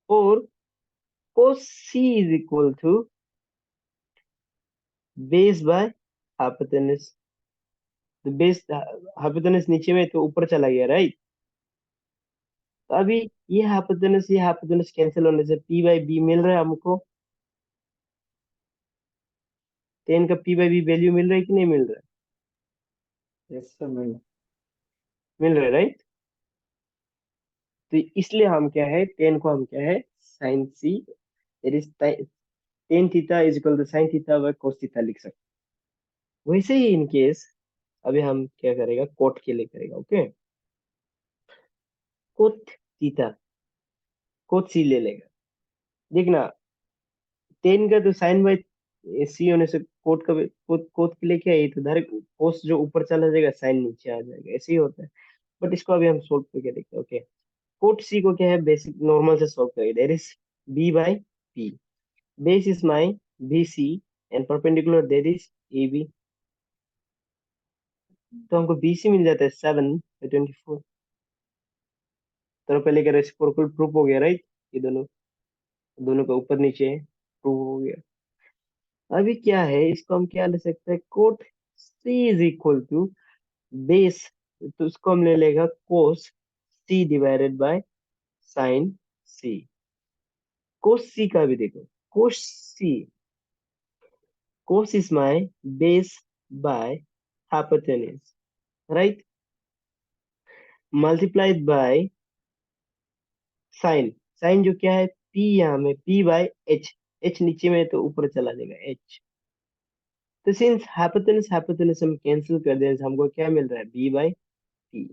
और cos C is equal to base by hypotenuse, तो base hypotenuse नीचे में तो ऊपर चला गया, राइट। तो अभी ये हाइपोटेनस कैंसिल होने से पी बाई बी मिल रहा है हमको, टेन का पी बाई बी वैल्यू मिल रहा है कि नहीं मिल रहा है, यस सर, मिल। मिल रहा है, राइट। तो इसलिए हम क्या है, टेन को हम क्या है, sine C, it is tan theta is equal to sine theta by cos theta लिख सकते हैं। वैसे ही इन केस अभी हम क्या करेगा, कोट के लिए करेगा, ओके। कोट थीटा, कोट सी ले लेगा, देखना टेन का तो साइन बाय सी होने से कोट का कोट के लिए क्या है, ये तो डायरेक्ट कोस जो ऊपर चला जाएगा साइन नीचे आ जाएगा, ऐसे ही होता है। बट इसको अभी हम सोल्व करके देखते हैं, ओके। कोट सी को क्या है, बेसिक नॉर्मल से सोल्व करेंगे, that is B by P, base is my B C and perpendicular that is A B, तो हमको बी सी मिल जाता है 7/24, तो पहले का रेसिप्रोकल प्रूफ हो गया, राइट। ये दोनों दोनों का ऊपर नीचे प्रूफ हो गया। अभी क्या है, इसको हम क्या ले सकते हैं, cot C is equal to base, तो उसको हम ले लेगा cos C divided by sine C. Cos C का भी देखो, cos C, cos is my base by hypotenuse, right, multiplied by sine, sine जो क्या है पी, यहाँ में पी बाय एच, एच नीचे में तो ऊपर चला जाएगा एच, तो सिंस हाइपोटेनस हाइपोटेनस हम कैंसिल कर दें, हमको क्या मिल रहा है, बी बाय पी।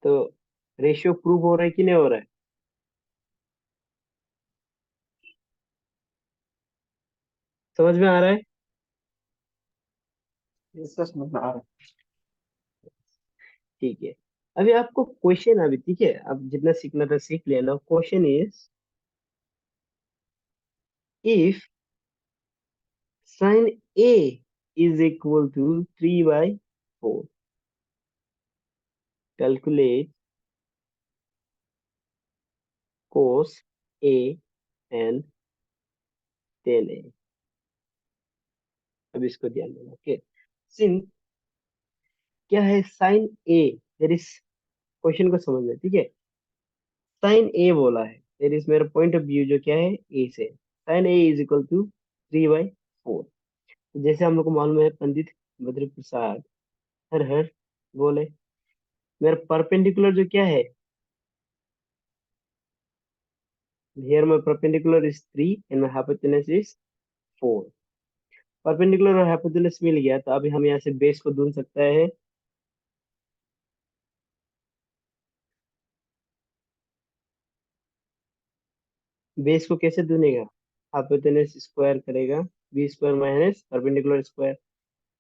तो रेशियो प्रूव हो रहा है कि नहीं हो रहा है, समझ में आ रहा है। यस सर, समझ में आ रहा है। ठीक है, अभी आपको क्वेश्चन, अभी ठीक है, अब जितना सीखना था सीख लिया ना। Question is, if sine A is equal to 3/4, calculate cos a and tan a। अब इसको ध्यान देना, ओके। सिंस क्या है, sine A, there is, question को समझना, ठीक है। साइन ए बोला है, देर इज मेरा पॉइंट ऑफ व्यू जो क्या है, ए से, sine A is equal to 3/4। जैसे हम लोग को मालूम है, पंडित बद्री प्रसाद हर हर बोले, मेरा परपेंडिकुलर जो क्या है, here my perpendicular is 3 and my hypotenuse is 4। Perpendicular और हाइपोटेनस मिल गया, तो अभी हम यहाँ से बेस को ढूंढ सकते हैं। बेस को कैसे ढूंढेगा, हाइपोटेनस स्क्वायर करेगा, B square minus perpendicular square,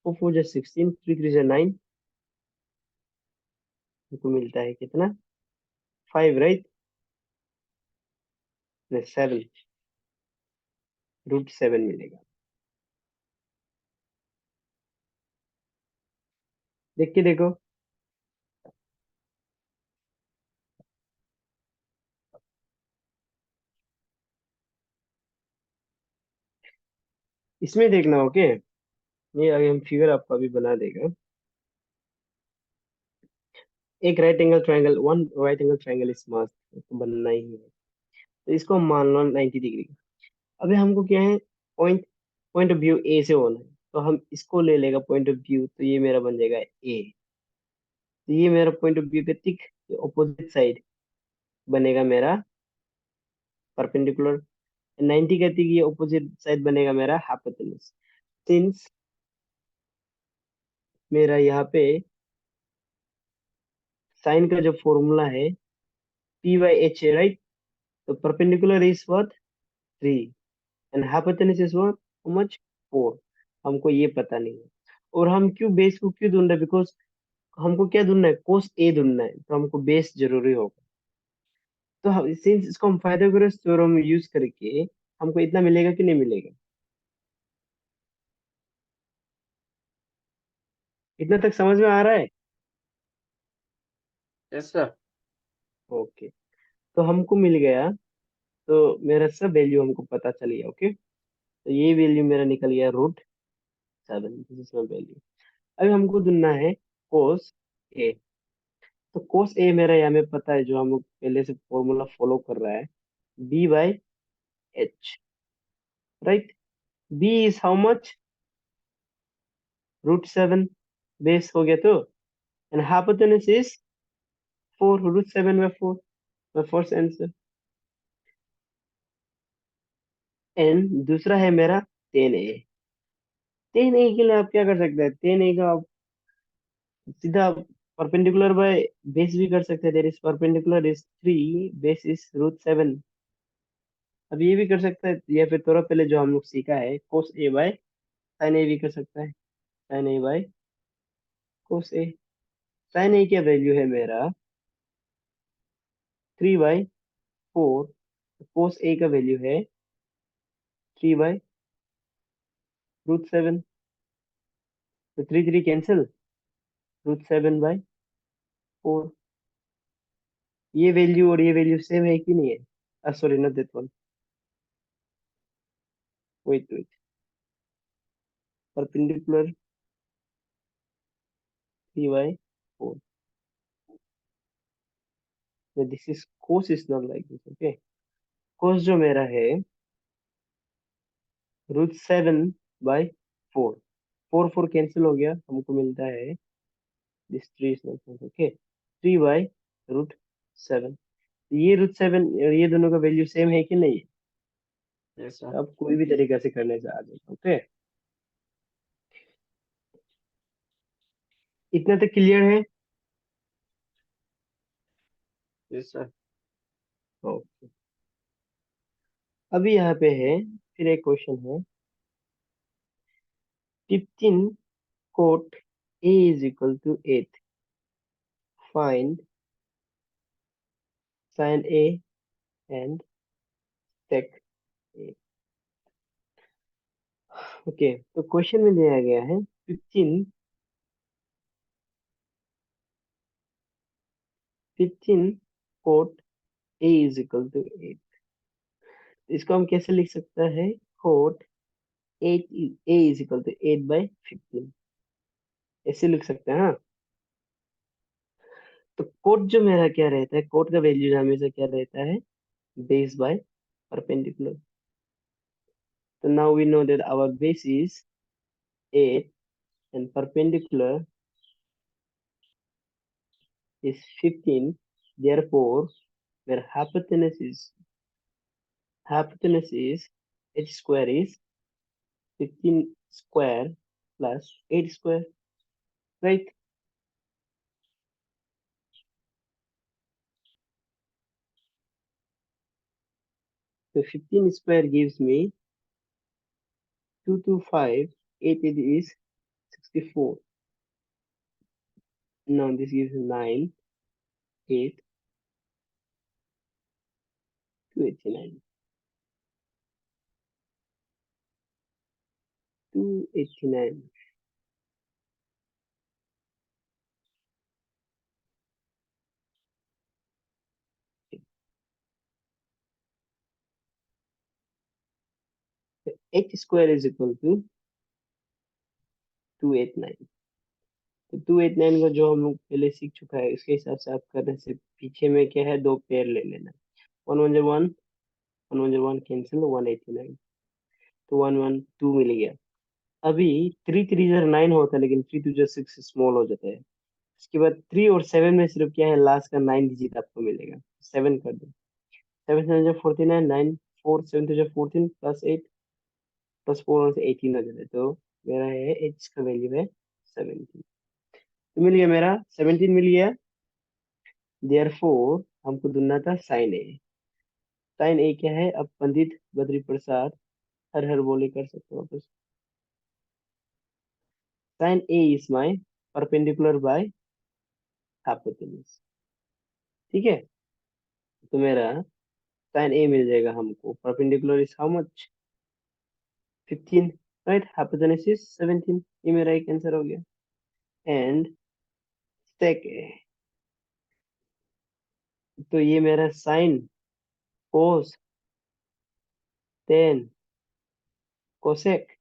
4 4 16, 3 3 9, हमको मिलता है कितना, 5 राइट, 7, √7 मिलेगा। देख के देखो, इसमें देखना, ओके। ये आगे हम फिगर आपको अभी बना देगा। एक right angle triangle, one right angle triangle is मस्त, तो बनना ही है। तो इसको हम मान लो 90 डिग्री। अभी हमको क्या है, पॉइंट पॉइंट ऑफ व्यू ए से होना है, तो हम इसको ले लेगा पॉइंट ऑफ व्यू, तो ये मेरा बन जाएगा ए। तो ये मेरा पॉइंट ऑफ व्यू के ठीक ऑपोजिट साइड बनेगा मेरा परपेंडिकुलर, 90 का ठीक ये ऑपोजिट साइड बनेगा मेरा हाइपोटेन्यूज। सिंस मेरा यहाँ पे साइन का जो फॉर्मूला है P/H है राइट, तो perpendicular is what, 3, and hypotenuse is what, how much, 4। हमको ये पता नहीं है। और हम क्यों बेस को क्यों ढूंढ रहे हैं, बिकॉज हमको क्या ढूंढना है, कोस ए ढूंढना है, तो हमको बेस जरूरी होगा। तो हम सिंस इसको हम पाइथागोरस थ्योरम यूज करके हमको इतना मिलेगा कि नहीं मिलेगा, इतना तक समझ में आ रहा है। Yes sir. ओके, तो हमको मिल गया, तो मेरा सब वैल्यू हमको पता चल गया, ओके। तो ये वैल्यू मेरा निकल गया √7, दिस इज माय वैल्यू। अभी हमको ढूंढना है कोस ए। तो कोस ए मेरा यहाँ में पता है, जो हम लोग पहले से फॉर्मूला फॉलो कर रहा है, B/H right. B is how much, √7, base हो गया तो, एंड हाइपोटेन्यूज इज 4, √7 में 4, माय फर्स्ट आंसर। एंड दूसरा है मेरा 10A। 10A के लिए आप क्या कर सकते हैं, 10A का आप सीधा परपेंडिकुलर बाय बेस भी कर सकते हैं, there is perpendicular is 3, base is √7। अब ये भी कर सकता है, या फिर थोड़ा पहले जो हम लोग सीखा है कोस ए बाय साइन ए भी कर सकता है, sine A by cos A. Sine A क्या वैल्यू है मेरा 3/4, कोस ए का वैल्यू है 3/√7। तो 3 3 कैंसिल, √7/4। ये वैल्यू और ये वैल्यू सेम है कि नहीं है, sorry not that one, wait wait, perpendicular 3/4, this is cos is not like this, okay. Cos जो मेरा है √7/4, 4 4 कैंसिल हो गया, हमको मिलता है दिस 3 इज नॉट, ओके, 3/√7। ये √7 और ये दोनों का वैल्यू सेम है कि नहीं यस सर। है, अब कोई भी तरीका से करने से आ जाएगा, ओके। इतना तक क्लियर है। Yes sir. ओके, अभी यहाँ पे है, फिर एक क्वेश्चन है, 15 cot A is equal to 8, find sin A and sec A। Okay, तो क्वेश्चन में दिया गया है 15 cot A is equal to 8। इसको हम कैसे लिख सकते हैं, cot 8 A is equal to 8/15, ऐसे लिख सकते हैं हाँ। तो कोट जो मेरा क्या रहता है, कोट का वैल्यू हमेशा क्या रहता है, बेस बाय परपेंडिकुलर। तो now we know that our base is 8 and perpendicular is 15. Therefore, where hypotenuse is h square is 15 square plus 8 square, right? So 15 square gives me 225. 8 it is 64. Now this gives 9, 8, 289. 289. 8 square is equal to 289. तो 289 का जो हम लोग पहले सीख चुका है उसके हिसाब से आप करने से पीछे में क्या है, दो पेयर ले लेना। 1 1 कैंसिल, 189, तो 112 मिल गया। अभी 3 3 जर 9 होता है, लेकिन 3 2 जर 6 स्मॉल हो जाता है। उसके बाद 3 और 7 में सिर्फ क्या है, लास्ट का 9 डिजिट आपको मिलेगा, 7 कर दो। 7 7 जब 49, 9 4 7 तो जब 14 प्लस 8 प्लस 4 से 18 हो जाता है। तो मेरा है एच का वैल्यू है 17। तो मिल गया मेरा 17 मिल गया। देयरफॉर हमको ढूंढना था साइन ए। साइन ए क्या है, अब पंडित बद्री प्रसाद हर हर बोले कर सकते हो वापस। Sine A is my perpendicular by hypotenuse. ठीक है, तो मेरा साइन ए मिल जाएगा हमको, perpendicular is how much, 15, right, hypotenuse is 17। ये मेरा एक आंसर हो गया। एंड सेक ए, तो ये मेरा sine cos tan cosec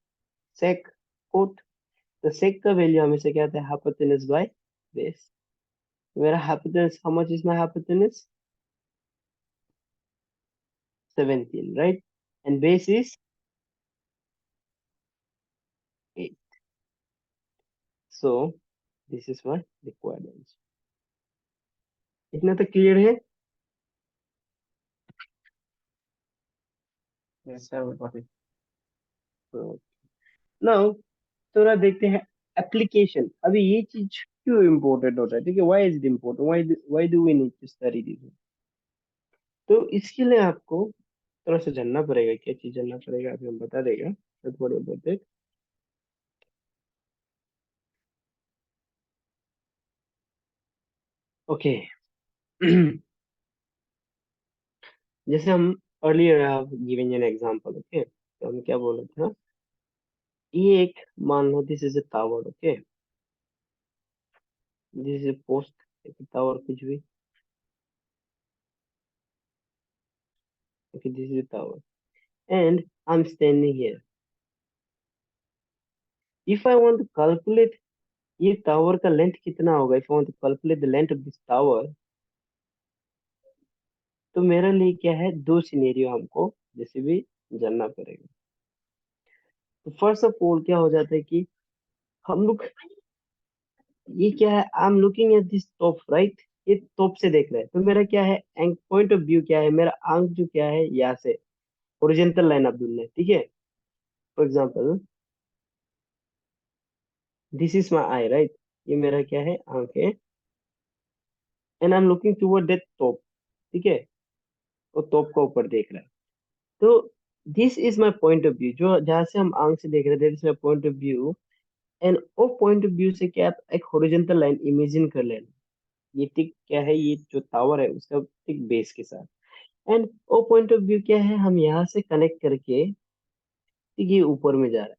sec cot. तो सेक का वैल्यू हमेशा क्या आता है, हाइपोटेन्यूज बाय बेस। मेरा hypotenuse, how much is my hypotenuse? 17, right? And base is 8. So this is my required answer. इतना तो क्लियर है? Yes, sir, we got it. Now थोड़ा देखते हैं एप्लीकेशन। अभी ये चीज क्यों इम्पोर्टेंट होता है, ठीक है? Why is it important, why do we need to study this? तो इसके लिए आपको थोड़ा सा जानना पड़ेगा। क्या चीज जानना पड़ेगा अभी हम बता देगा। थोड़ी बहुत ओके। जैसे हम earlier given an example, okay, तो हम क्या बोल रहे थे, ये एक, मान लो this is a tower, okay, this is post, tower कुछ भी, okay, this is tower and I am standing here. If I want to calculate ये टावर का लेंथ कितना होगा, if I want to calculate the length of this tower, तो मेरे लिए क्या है, दो सिनेरियो हमको जैसे भी जानना पड़ेगा। तो फर्स्ट ऑफ ऑल क्या हो जाता है कि हम लोग, ये क्या है, आई am looking at this top, right, ये टॉप से देख रहे हैं। तो मेरा क्या है, पॉइंट ऑफ व्यू क्या है, मेरा आंख जो क्या है, यहाँ से ओरिजेंटल लाइन आप ढूंढना है, ठीक है? For example this is my I, right, ये मेरा क्या है, आंख है, and I am looking toward that top, ठीक है? वो टॉप का ऊपर देख रहा है। तो this is my point of view, जो जहां से हम आंख से देख रहे हैं, that is my point of view. And वो पॉइंट ऑफ व्यू से क्या आप एक हॉरिजॉन्टल लाइन इमेजिन कर लेना। ये टिक क्या है, ये जो टावर है उसका टिक बेस के साथ। एंड वो पॉइंट ऑफ व्यू क्या है, हम यहाँ से कनेक्ट करके ठीक ये ऊपर में जा रहा है।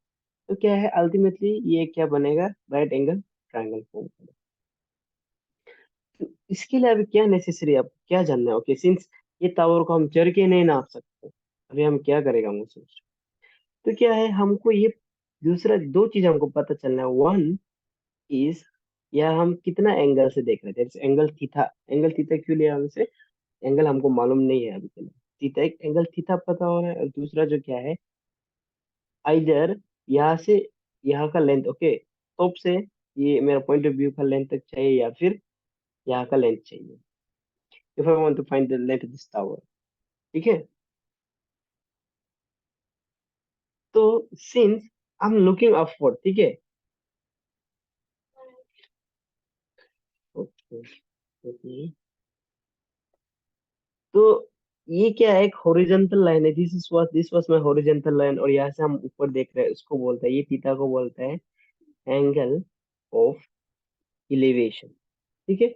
तो क्या है, अल्टीमेटली ये क्या बनेगा, राइट एंगल ट्रायंगल फॉर्म करेगा। तो इसके लिए अभी क्या नेसेसरी, आप क्या जानना है? ओके, सिंस ये टावर को हम चढ़ के नहीं नाप सकते, अभी हम क्या करेगा, हम सोच। तो क्या है, हमको ये दूसरा दो चीज हमको पता चलना है। वन इज, या हम कितना एंगल से देख रहे थे, एंगल थीटा। एंगल थीटा क्यों लिया हमसे, एंगल हमको मालूम नहीं है अभी के लिए। थीटा, एक एंगल थीटा पता हो रहा है, और दूसरा जो क्या है, आइदर यहाँ से यहाँ का लेंथ, ओके, टॉप से ये मेरा पॉइंट ऑफ व्यू का लेंथ तक चाहिए, या फिर यहाँ का लेंथ चाहिए। If I want to find the length of this tower, ठीक है। तो since I am looking upward, ठीक है। Okay okay. तो ये क्या है, एक हॉरिजॉन्टल लाइन है, this was my horizontal line, और यहाँ से हम ऊपर देख रहे हैं, उसको बोलता है, ये थीटा को बोलता है एंगल ऑफ इलिवेशन, ठीक है,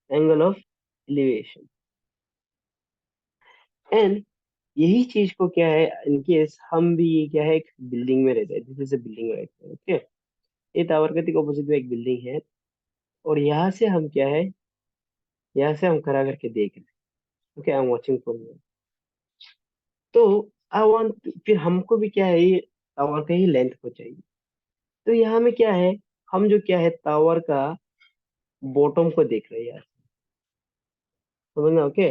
एंगल ऑफ इलिवेशन। एंड यही चीज को क्या है, इनकेस हम भी ये क्या है, एक बिल्डिंग में रहते हैं, this is a building right, okay. ये टावर के ठीक ऑपोजिट में एक बिल्डिंग है, और यहाँ से हम क्या है, यहाँ से हम खड़ा करके देख रहे हैं, okay, I am watching from. तो आई वांट, फिर हमको भी क्या है, ये टावर का ही लेंथ को चाहिए। तो यहाँ में क्या है, हम जो क्या है टावर का बॉटम को देख रहे हैं यार, समझना, ओके।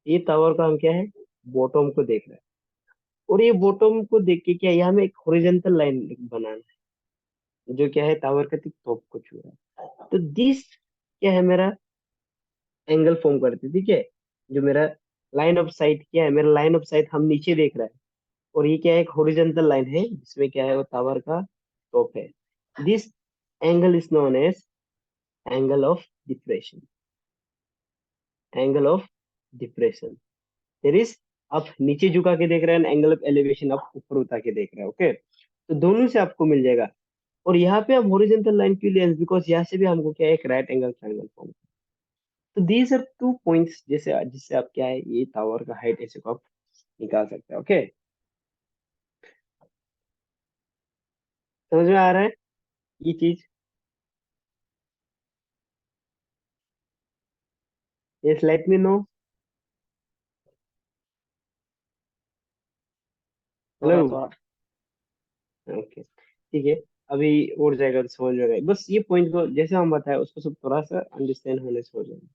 ये टावर का हम क्या है, बॉटम को देख रहे हैं, और ये बॉटम को देख के क्या, यहाँ में एक हॉरिजॉन्टल लाइन बनाना है, जो क्या है टावर का ठीक टॉप को छू रहा है। तो दिस क्या है, मेरा एंगल फॉर्म करती है, ठीक है। जो मेरा लाइन ऑफ साइट क्या है, मेरा लाइन ऑफ साइट हम नीचे देख रहे हैं, और ये क्या है, एक हॉरिजॉन्टल लाइन है, जिसमें क्या है, वो टावर का टॉप है। This angle is known as angle of depression, angle of depression. There is, आप नीचे झुका के देख रहे हैं, एंगल ऑफ एलिवेशन आप ऊपर उठा के देख रहे हैं, ओके। तो दोनों से आपको मिल जाएगा। और यहाँ पे हम हॉरिजॉन्टल लाइन क्यों लिए, बिकॉज यहाँ से भी हमको क्या है, एक राइट एंगल ट्रायंगल फॉर्म। तो दीज आर टू पॉइंट्स, जैसे जिससे आप क्या है, ये टावर का हाइट ऐसे को आप निकाल सकते हैं, ओके। समझ में आ रहा है ये चीज? Yes, let me know. थोड़ा हेलो। थोड़ा। ओके, ठीक है। अभी और जाएगा तो समझ में आएगा, बस ये पॉइंट को जैसे हम बताए उसको सब थोड़ा सा अंडरस्टैंड होने से हो जाएगा।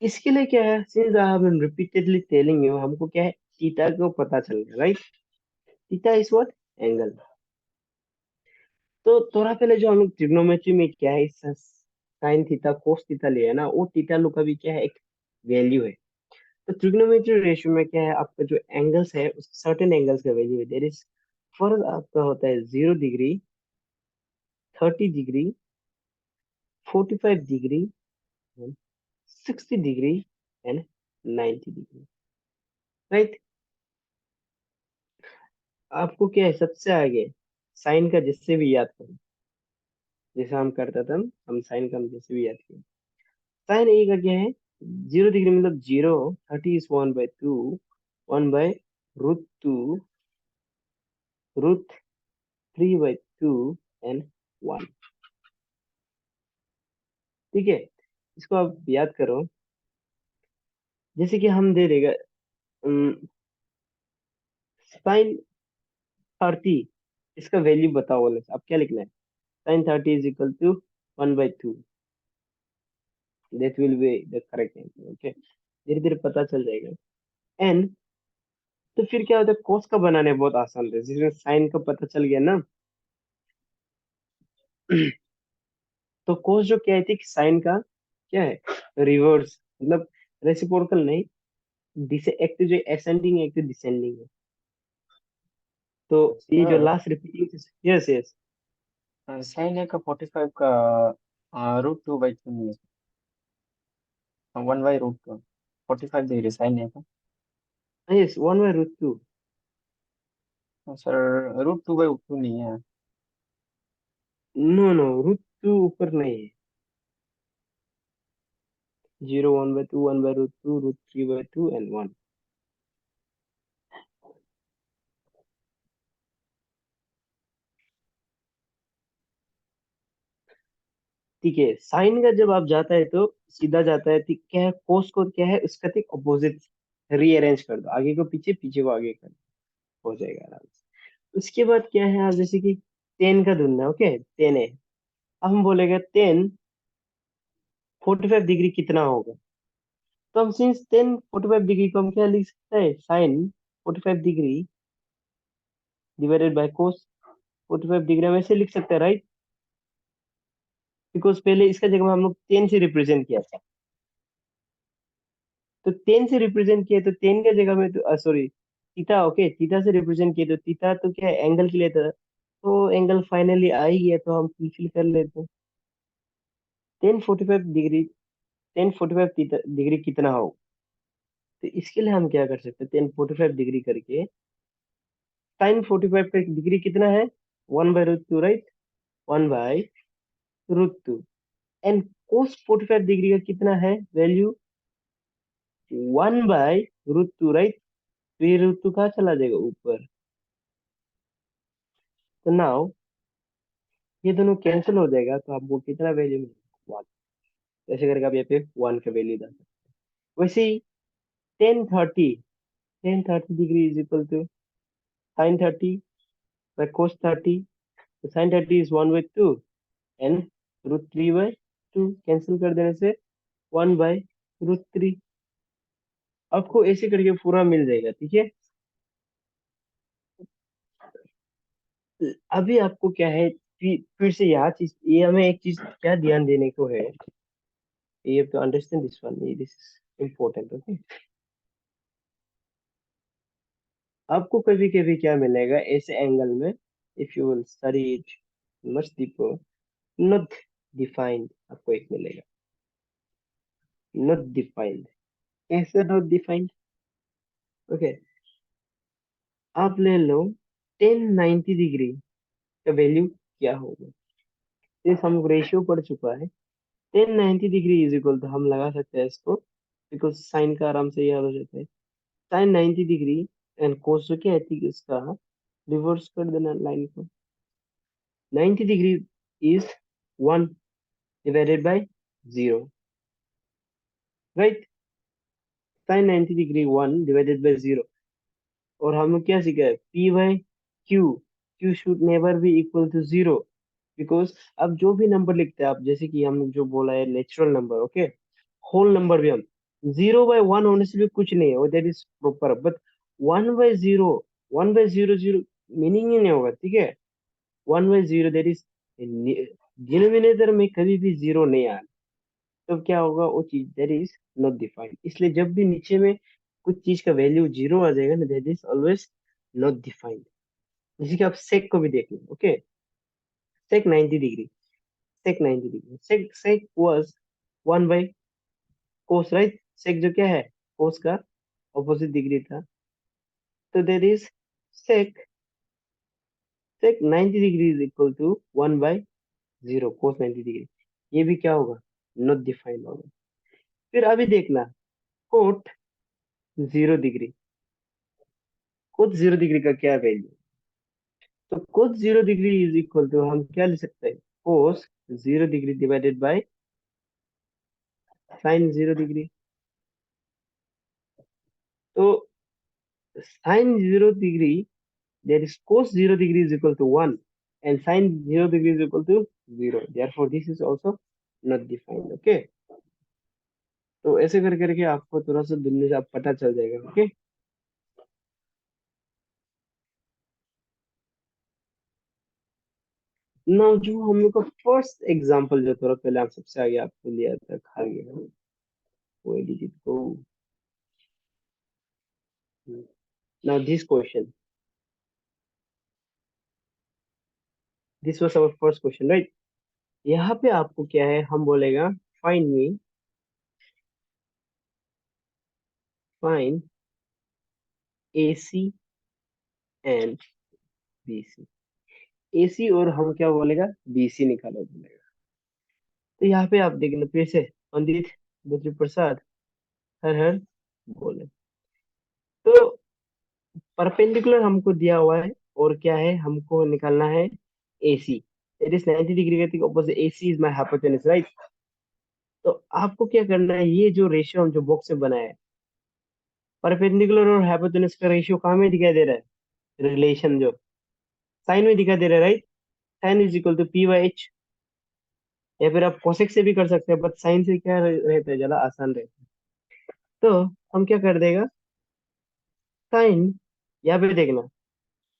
इसके लिए क्या है, since I have been repeatedly telling you, हमको क्या है, थीटा को पता चल गया, right. Theta is what, angle. तो थोड़ा पहले जो हम लोग ट्रिग्नोमेट्री में क्या है, साइन थीटा कोस थीटा लिया है ना, वो थीटा लोग का भी क्या है, एक वैल्यू है। तो ट्रिग्नोमेट्री रेशियो में क्या है, आपका जो एंगल्स है, उस सर्टेन एंगल्स का वैल्यू है, देयर इज, फर्क आपका होता है 0 degree, 30 degree, 45 degree, 60 degree, and 90 degree, right. आपको क्या है, सबसे आगे साइन का जिससे भी याद करो, जैसे हम करते थे, हम साइन का हम जैसे भी याद किए, साइन ए का क्या है, 0 डिग्री मतलब 0, 30 इज 1/2, 1/√2, √3/2, एंड 1, ठीक है। इसको आप याद करो, जैसे कि हम दे देगा साइन 30, इसका वैल्यू बताओ बोले तो आप क्या लिखना है, sine 30 is equal to 1/2, that will be the correct answer, okay. धीरे धीरे पता चल जाएगा। एंड तो फिर क्या होता है, कोस का बनाने बहुत आसान है, जिसमें साइन का पता चल गया ना। तो कोस जो क्या है, साइन का क्या है, रिवर्स, मतलब रेसिप्रोकल नहीं, डिसे एक तो जो असेंडिंग है, एक तो डिसेंडिंग है। तो ये जो sir last repeating, yes yes. Sine A का 45 का √2/2 नहीं है, 1/√2, 45 डिग्री साइन ए का। यस, 1/√2। सर √2/2 नहीं है। नो नो, √2 ऊपर नहीं है, 0, 1/2, 1/√2, √3/2, एंड 1। ठीक है, साइन का जब आप जाता है तो सीधा जाता है, ठीक क्या है, कोस को क्या है, उसका ठीक अपोजिट रीअरेंज कर दो, आगे को पीछे, पीछे को आगे कर दो, हो जाएगा आराम से। उसके बाद क्या है, आप जैसे कि टेन का ढूंढना, ओके, टेन है। अब हम बोलेगा टेन 45 डिग्री कितना होगा। तो हम सिंस टेन 45 डिग्री को हम क्या लिख सकते हैं, sine 45 degree divided by cos 45 degree, हम ऐसे लिख सकते हैं, राइट। बिकॉज पहले इसका जगह में हम लोग 10 से रिप्रेजेंट किया था। तो 10 से रिप्रेजेंट किया तो 10 का जगह में तो सॉरी, थीटा, ओके, थीटा से रिप्रेजेंट किया तो थीटा तो क्या एंगल के लिए था, तो एंगल फाइनली आ ही गया, तो हम फुलफिल कर लेते हैं। 1045 डिग्री, 1045 डिग्री कितना हो, तो इसके लिए हम क्या कर सकते हैं, 1045 डिग्री करके sin 45 का डिग्री कितना है, 1/√2, राइट, 1/√2। एंड cos 45 डिग्री का कितना है वैल्यू, 1/√2, राइट। तो ये √2 कहाँ चला जाएगा ऊपर, तो नाउ ये दोनों कैंसिल हो जाएगा, तो आपको कितना वैल्यू मिलेगा, 1। ऐसे करके आप यहाँ पे 1 का वैल्यू डाल सकते हैं। वैसे ही 1030 is equal to sin 30 by cos 30। तो sin 30 इज 1/2 एंड √3/2, कैंसिल कर देने से 1/√3। आपको ऐसे करके पूरा मिल जाएगा, ठीक है। अभी आपको क्या है, फिर से यहाँ चीज, ये हमें एक चीज क्या ध्यान देने को है, you have to understand this one, this is important, okay। आपको कभी कभी क्या मिलेगा ऐसे एंगल में, if you will study it much deeper, not defined, आपको एक मिलेगा नॉट डिफाइंड। कैसे नॉट डिफाइंड, ओके। आप ले लो 1090 डिग्री का वैल्यू क्या होगा, इस हम रेशियो पढ़ चुका है। 1090 डिग्री इज इक्वल तो हम लगा सकते हैं इसको, बिकॉज साइन का आराम से याद हो जाता है। sin 90 डिग्री एंड कोस जो क्या है, ठीक है, इसका रिवर्स कर देना लाइन को। 90 degree is 1/0, right. sin 90 degree 1/0। और हम लोग क्या सीखा है, p/q, q should never be equal to 0। Because अब जो भी नंबर लिखते हैं आप, जैसे कि हम लोग जो बोला है natural number, okay, whole number भी हम 0/1 होने से भी कुछ नहीं है, वो that is proper. But 1/0, 1/00 meaning ही नहीं होगा, ठीक है। 1/0 दैट इज डिनोमिनेटर में कभी भी जीरो नहीं आना, तो क्या होगा वो चीज, दैट इज नॉट डिफाइंड। इसलिए जब भी नीचे में कुछ चीज का वैल्यू जीरो आ जाएगा ना, that is always not defined. जैसे कि आप सेक को भी देख लो, okay, sec 90 degree, sec 90 degree, sec was 1/cos, right. Sec जो क्या है, कोस का ऑपोजिट डिग्री था, तो that is sec, sec 90 degree is equal to 1/0 cos 90 degree. ये भी क्या होगा, नॉट डिफाइंड होगा। फिर अभी देखना, कोट 0 डिग्री, कोस 0 डिग्री का क्या वैल्यू, तो cos 0 degree is equal to हम क्या लिख सकते हैं, cos 0 degree divided by sine 0 degree. तो sine 0 degree, that is cos 0 degree is equal to 1 and sin 0 degree is equal to 0, therefore this is also not defined, okay। तो ऐसे कर करके आपको थोड़ा सा दुनिया से आप पता चल जाएगा, ओके। ना जो हम लोग का फर्स्ट एग्जांपल जो थोड़ा पहले आप सबसे आगे आपको लिया था, खा गया, वो डिजिट को, now this question, this was our first question, right। यहाँ पे आपको क्या है, हम बोलेगा find me, find AC and BC, AC और हम क्या बोलेगा, BC निकालो बोलेगा। तो यहाँ पे आप देखना फिर से, पंडित बुद्ध प्रसाद, हर हर बोले। तो परपेंडिकुलर हमको दिया हुआ है, और क्या है हमको निकालना है AC, इट इज 90 डिग्री का ठीक opposite, AC is my hypotenuse, right. तो आपको क्या करना है, ये जो रेशियो हम जो बॉक्स में बनाया है, परपेंडिकुलर और हाइपोटेनस का रेशियो कहाँ में दिखाई दे रहा है, रिलेशन जो साइन में दिखाई दे रहा है, right. Sine is equal to P/H, या फिर आप कोसेक से भी कर सकते हैं, बट साइन से क्या रहता है, ज्यादा आसान रहता है। तो हम क्या कर देगा, साइन, यहाँ पे देखना,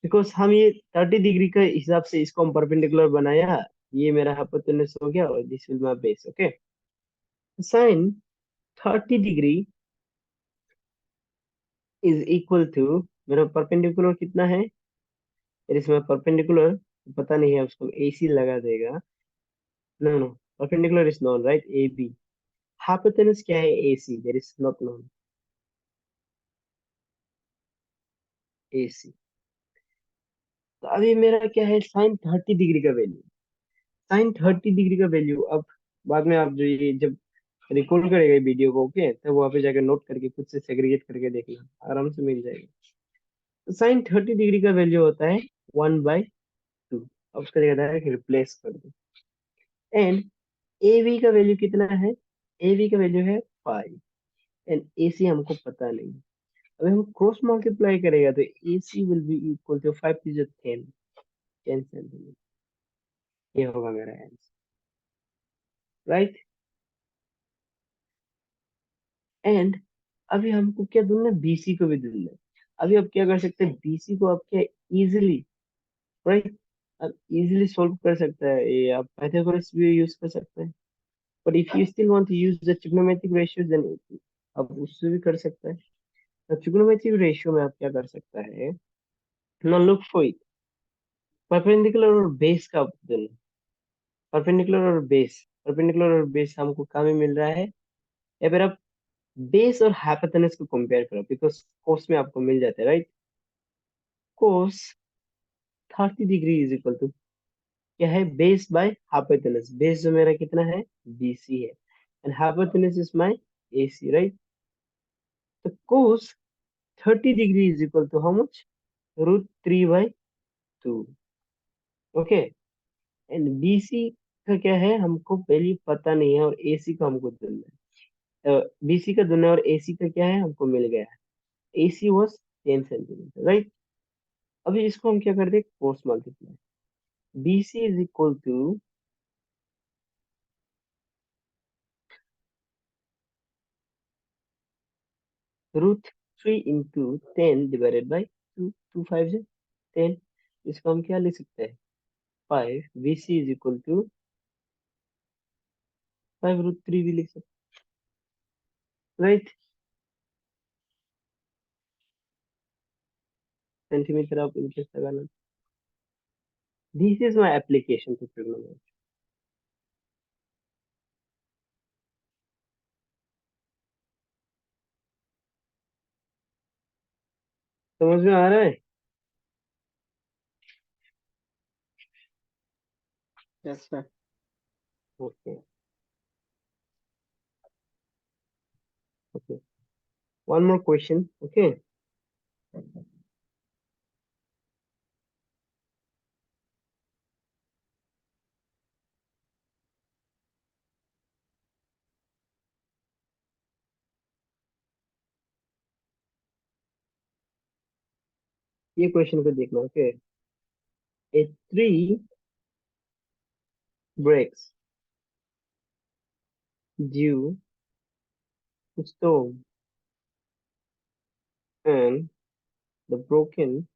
बिकॉज हम ये 30 डिग्री के हिसाब से इसको हम परपेंडिकुलर बनाया, ये मेरा हाइपोटेनस हो गया और this will my base. Okay, sine 30 degree is equal to, मेरा परपेंडिकुलर कितना है, इसमें परपेंडिकुलर पता नहीं है, उसको AC लगा देगा। No no, perpendicular is known right, AB। Hypotenuse क्या है, AC, there is not known AC। तो अभी मेरा क्या है, साइन 30 डिग्री का वैल्यू, साइन 30 डिग्री का वैल्यू। अब बाद में आप जो ये जब रिकॉर्ड करेगा वीडियो को, ओके, तो वहां पे जाकर नोट करके खुद से सेग्रीगेट करके देखना, आराम से मिल जाएगा। तो साइन 30 डिग्री का वैल्यू होता है 1/2। अब उसका जगह डायरेक्ट रिप्लेस कर दो। एंड AB का वैल्यू कितना है, AB का वैल्यू है 5। एंड AC हमको पता नहीं। अगर हम क्रॉस मल्टीप्लाई करेगा तो AC will be equal to 5 to 10 centimetre. ये होगा मेरा आंसर, राइट। एंड अभी हमको क्या ढूंढना है, BC को भी ढूंढना है। अभी आप क्या कर सकते हैं, BC को आप क्या इजिली, राइट, आप इजिली सोल्व कर सकता है, ये आप पाइथागोरस भी यूज कर सकते हैं। But if you still want to use the trigonometric ratio then आप उससे भी कर सकते हैं। तो ट्रिग्नोमेट्रिक रेशियो में आप क्या कर सकता है, ना लुक फॉर इट, परपेंडिकुलर और बेस का दोनों, परपेंडिकुलर और बेस, परपेंडिकुलर और बेस हमको कहाँ में मिल रहा है, या फिर आप बेस और हाइपोटेनस को कंपेयर करो, बिकॉज कोस में आपको मिल जाता है, right. Cos 30 degree is equal to क्या है, बेस बाय हाइपोटेनस। बेस जो मेरा कितना है, BC है, and hypotenuse is my AC, right. तो cos 30 degree is equal to how much, √3/2। Okay, and BC का क्या है, हमको वैल्यू पता नहीं है, और AC का हमको ढूंढना है। BC का ढूंढना है और AC का क्या है, हमको मिल गया है। AC was 10 centimetre, right. अभी इसको हम क्या करते हैं, cross multiply. BC is equal to √3 into 10 divided by 2। 2 5 से 10। इसको हम क्या लिख सकते हैं, 5। BC इज इक्वल टू 5 √3 भी लिख सकते हैं, राइट। सेंटीमीटर आप इंचेस लगाना। This is my application to trigonometry. समझ में आ रहा है। Yes sir. Okay, okay, one more question. Okay, ये क्वेश्चन को देखना। Okay, a tree breaks due to storm, and the broken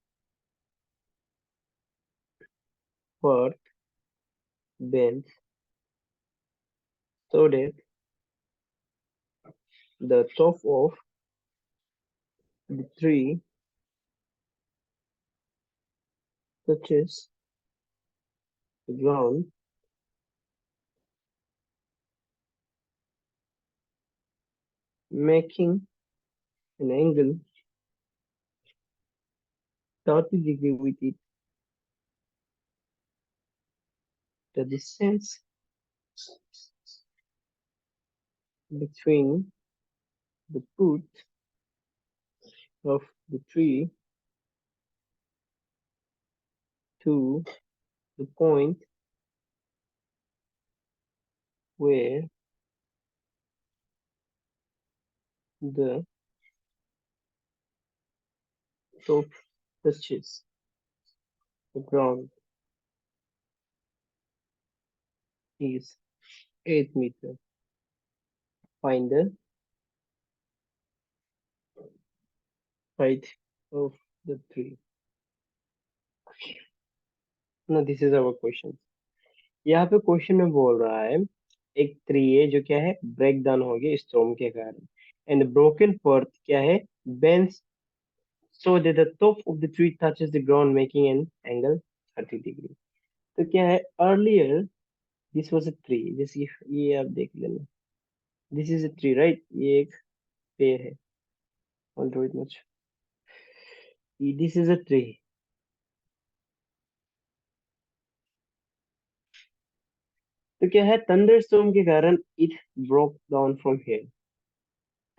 part bends so that the top of the tree touches the ground, making an angle 30 degree with it. The distance between the foot of the tree to the point where the top touches the ground is 8 meters. Find the height of the tree. Now this is our question. यहाँ पे question में बोल रहा है एक tree है जो क्या है ब्रेक डाउन हो गया स्टॉर्म के कारण, एंड ब्रोकन पर्थ क्या है बेंस so that the top of the tree touches the ground making an angle 30 degree। तो क्या है earlier this was a tree, जैसे ये आप देख लेना, this is a tree right, ये एक पेड़ है, I'll draw it much, this is a tree। तो क्या है थंडरस्टॉर्म के कारण it broke down from here,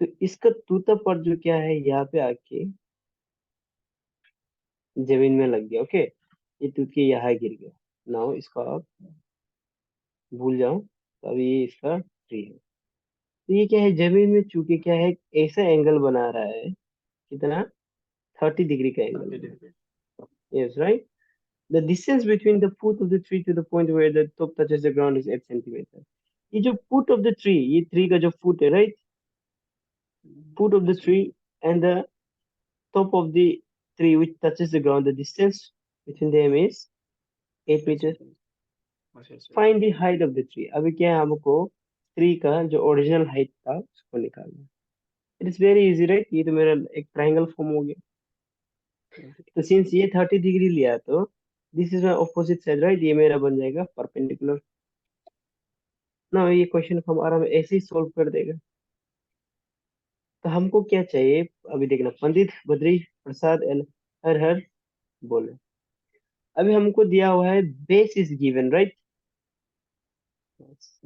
तो इसका टूटा पर जो क्या है यहाँ पे आके जमीन में लग गया, ओके, ये टूट के यहाँ गिर गया। नाउ इसको आप भूल जाओ, तो अभी ये इसका ट्री है। तो ये क्या है जमीन में चूके क्या है ऐसा एंगल बना रहा है, कितना 30 डिग्री का एंगल बना रहा है। Yes right, the distance between the foot of the tree to the point where the top touches the ground is 8 centimetre. ये जो फुट ऑफ द ट्री, ये ट्री का जो फुट है right, foot of the tree and the top of the tree which touches the ground, the distance between them is 8 meters। Find the height of the tree। अभी क्या है हमको tree का जो ओरिजिनल हाइट था उसको निकालना है। It is very easy right, ये तो मेरा एक ट्रायंगल फॉर्म हो गया। तो सिंस ये 30 डिग्री लिया तो this is my opposite side right, ये मेरा बन जाएगा परपेंडिकुलर ना। ये क्वेश्चन को हम आराम से ऐसे ही सोल्व कर देगा। तो हमको क्या चाहिए अभी देखना, पंडित बद्री प्रसाद एंड हर हर बोले। अभी हमको दिया हुआ है base is given right,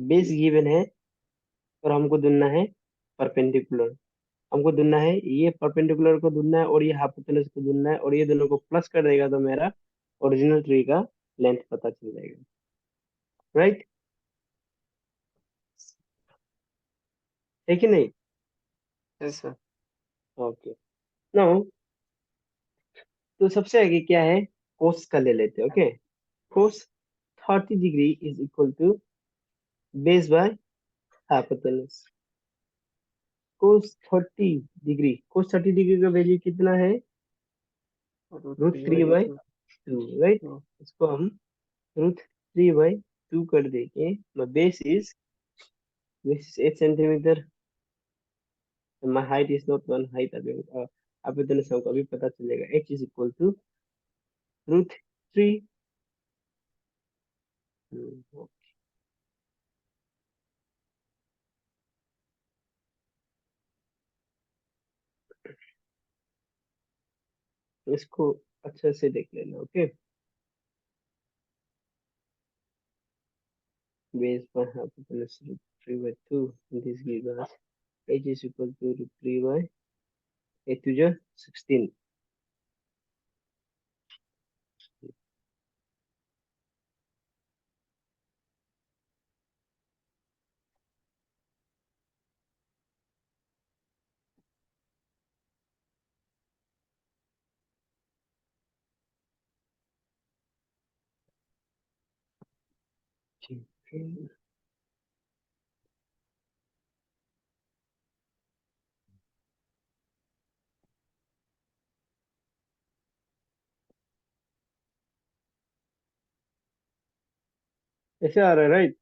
base given है और हमको ढूंढना है परपेंडिकुलर। हमको ढूंढना है ये परपेंडिकुलर को ढूंढना है और ये हाइपोटेनस को ढूंढना है, और ये दोनों को प्लस कर देगा तो मेरा ओरिजिनल ट्री का लेंथ पता चल जाएगा राइट, है कि नहीं? Yes sir. ओके, नाउ तो सबसे आगे क्या है कोस का ले लेते हैं, okay. Cos 30 degree is equal to base by hypotenuse. Cos 30 degree का वैल्यू कितना है, root root three three by by two. Two right. इसको हम रूट 3/2 कर देंगे। Base is 8 centimetre, my height is not one height. अभी अभी दोनों सबको अभी पता चलेगा, H is equal to root 3। इसको अच्छे से देख लेना, ओके। बेस पर hypotenuse root 3/2, this gives us h is equal to root 3/8 to the 16। ठीक है, ऐसे आ रहा है राइट।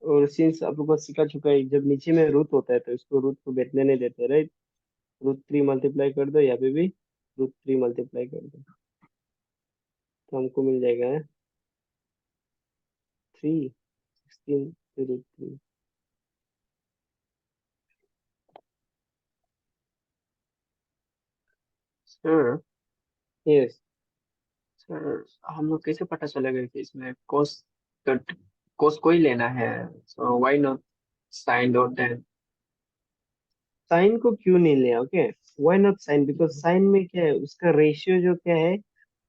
और सिंस आप लोग को सिखा चुका है जब नीचे में रूट होता है तो इसको रूट को बैठने नहीं देते राइट। रूट 3 मल्टीप्लाई कर दो, यहाँ पे भी रूट 3 मल्टीप्लाई कर दो, तो हमको मिल जाएगा 3 16 रूट 3। सर यस, सर हम लोग कैसे पता चलेगा कि इसमें कोस कट कोस को ही लेना है? सो व्हाई नॉट साइन और टेन? साइन को क्यों नहीं लिया, okay. Why not sine, because sine में क्या है उसका रेशियो जो क्या है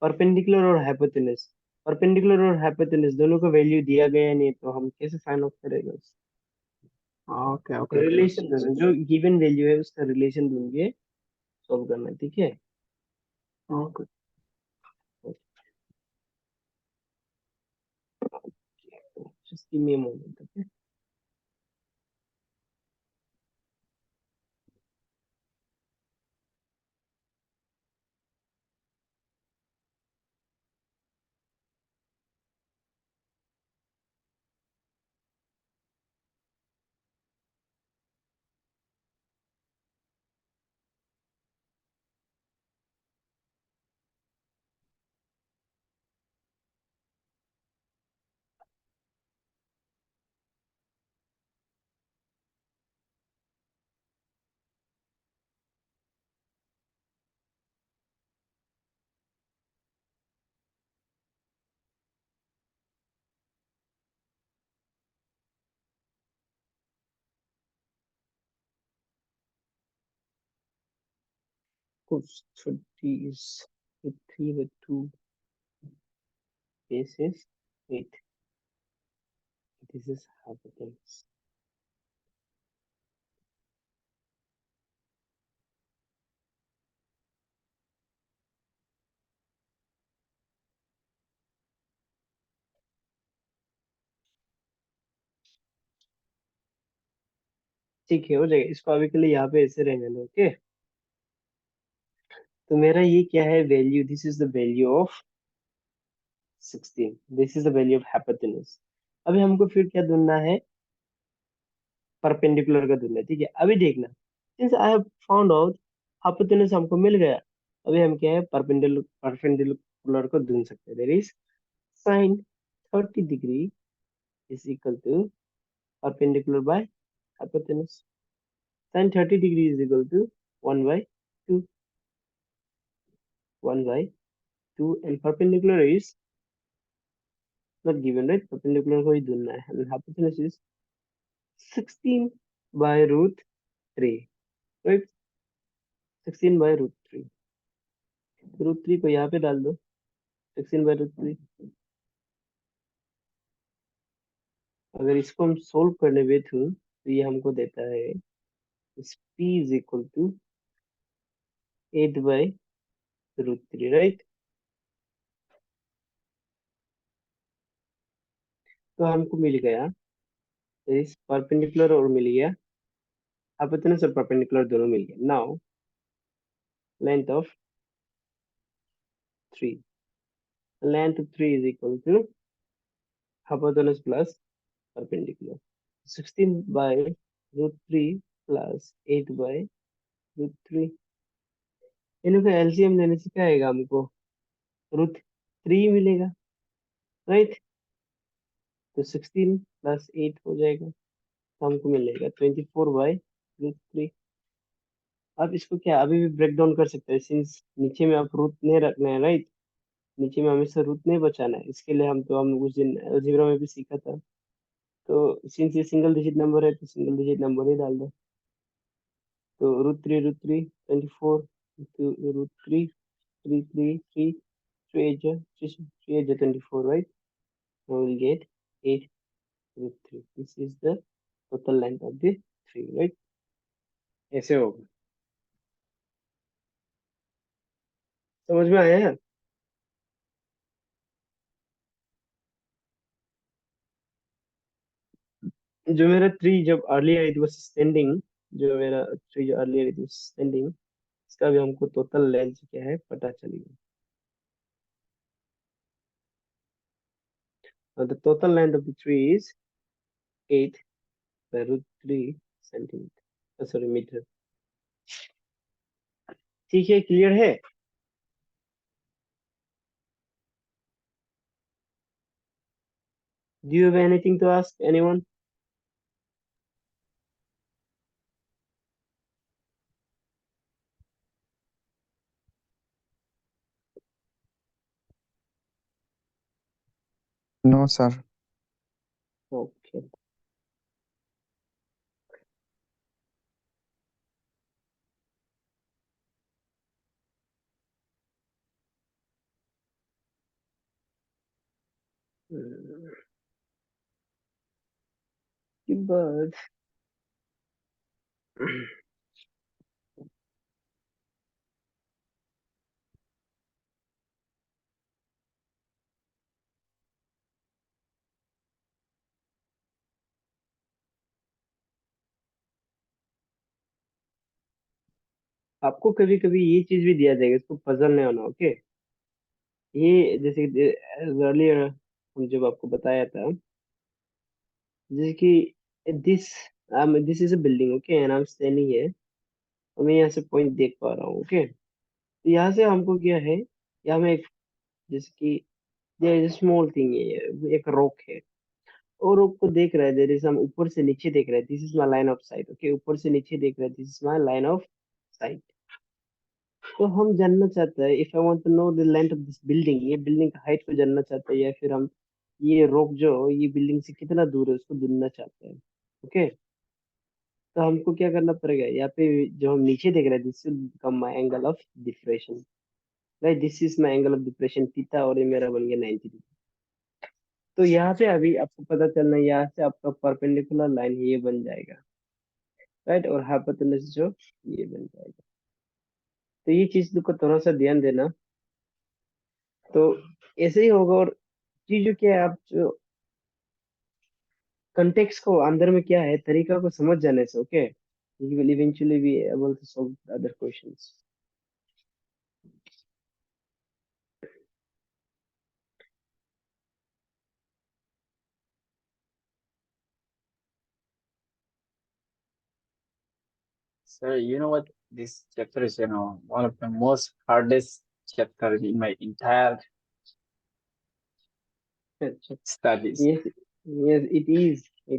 परपेंडिकुलर और हाइपोटेनस, परपेंडिकुलर और हाइपोटेनस दोनों को वैल्यू दिया गया नहीं तो हम कैसे फाइंड आउट करेंगे ओके उसका ओके ओके। रिलेशन ढूंढना, जो गिवन वैल्यू है उसका रिलेशन ढूंढ के सॉल्व करना, ठीक है। Okay. Just give me a moment, okay? cos 30 is 3 by 2 basis 8. This is hypotenuse. ठीक है, हो जाएगा। इसको अभी के लिए यहाँ पे ऐसे रहने दो। ओके, तो मेरा ये क्या है value, this is the value of 16, this is the value of hypotenuse। अभी हमको फिर क्या ढूंढना है, परपेंडिकुलर का ढूंढना है। ठीक है, अभी देखना, since I have found out hypotenuse हमको मिल गया, अभी हम क्या है परपेंडिकुलर को ढूंढ सकते हैं। There is sin 30 degree is equal to perpendicular by hypotenuse। sin 30 degree is equal to 1 by 2, 1 by 2, and perpendicular is not given, right? Perpendicular को ही ढूंढना है, and hypotenuse is 16 by root 3, right? 16 by root 3, root 3 को यहाँ पे डाल दो, 16 by root 3। अगर इसको हम सोल्व करने बैठूं तो ये हमको देता है p is equal to 8 by root 3, right? तो हमको मिल गया, इस परपेंडिकुलर और मिल गया, हाइपोटेनस और परपेंडिकुलर दोनों मिल गए। Now length of 3, length 3 is equal to hypotenuse plus perpendicular, 16 by root 3 plus 8 by root 3। इन्हीं का एलसीएम लेने से क्या आएगा हमको, रूट 3 मिलेगा, राइट? तो 16 प्लस 8 हो जाएगा, तो हमको मिलेगा 24 बाई रूट 3। आप इसको क्या अभी भी ब्रेक डाउन कर सकते हैं, सिंस नीचे में आप रूट नहीं रखना है, राइट? नीचे में हमेशा रूट नहीं बचाना है। इसके लिए हम उस दिन अलजेब्रा में भी सीखा था। तो सिंस ये सिंगल डिजिट नंबर है तो सिंगल डिजिट नंबर ही डाल दो। तो root 3 24 root 3 3 3 3 3 8 24, right? Now we'll get 8 root 3, this is the total length of the 3, right? ऐसे होगा, समझ में आया है? जो मेरा 3 जब अर्लियर इट वाज स्टैंडिंग, जो मेरा 3 जो अर्लियर इट वाज स्टैंडिंग, इसका भी हमको टोटल लेंथ क्या है पता चलेगा। The total length of the tree is 8 by root 3 centimeter, sorry metre. ठीक है, क्लियर है? Do you have anything to ask anyone? No, sir. Okay. But आपको कभी कभी ये चीज भी दिया जाएगा, इसको पजल नहीं होना। ओके, ये जैसे अर्लियर हम जब आपको बताया था, जैसे कि this this is a building, okay, and I am standing here, और मैं यहाँ से पॉइंट देख पा रहा हूँ। ओके, तो यहाँ से हमको क्या है, यहाँ में एक, जैसे कि देयर इज स्मॉल थिंग, एक रॉक है, और रॉक को देख रहा है, देयर इज हम ऊपर से नीचे देख रहे हैं, this is my line of sight. Okay, ऊपर से नीचे देख रहे हैं, this is my line of sight. तो हम जानना चाहते हैं, if I want to know the length of this building, ये बिल्डिंग का हाइट को जानना चाहते हैं, या फिर हम ये रॉक जो ये बिल्डिंग से कितना दूर है उसको ढूंढना चाहते हैं। ओके, तो हमको क्या करना पड़ेगा, यहाँ पे जो हम नीचे देख रहे हैं, this will become my angle of depression, right, this is my angle of depression theta, और ये मेरा बन गया 90 डिग्री। तो यहाँ पे अभी आपको पता चलना है, यहाँ से आपका परपेंडिकुलर लाइन ये बन जाएगा, राइट, और हाइपोटेनस जो ये बन जाएगा। तो ये चीज को थोड़ा सा ध्यान देना। तो ऐसे ही होगा। और चीजों क्या है, आप जो कंटेक्स्ट को अंदर में क्या है तरीका को समझ जाने से, okay, you will eventually be able to solve other questions. Sir, you know what? This chapter is, one of the most hardest chapter in my entire अच्छा, studies. yes, yes, it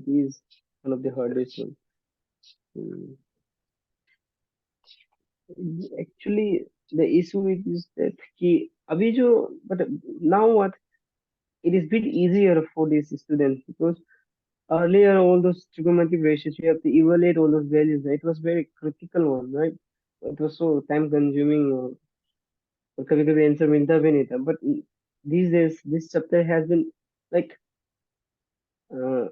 is one of the hardest one. Actually, the issue is that कि अभी जो, but now what, it is bit easier for these students because earlier all those trigonometric ratios you have to evaluate all those values. It was very critical one, right? It was so time consuming, और कभी कभी answer मिलता भी नहीं था, but these days this chapter has been like uh,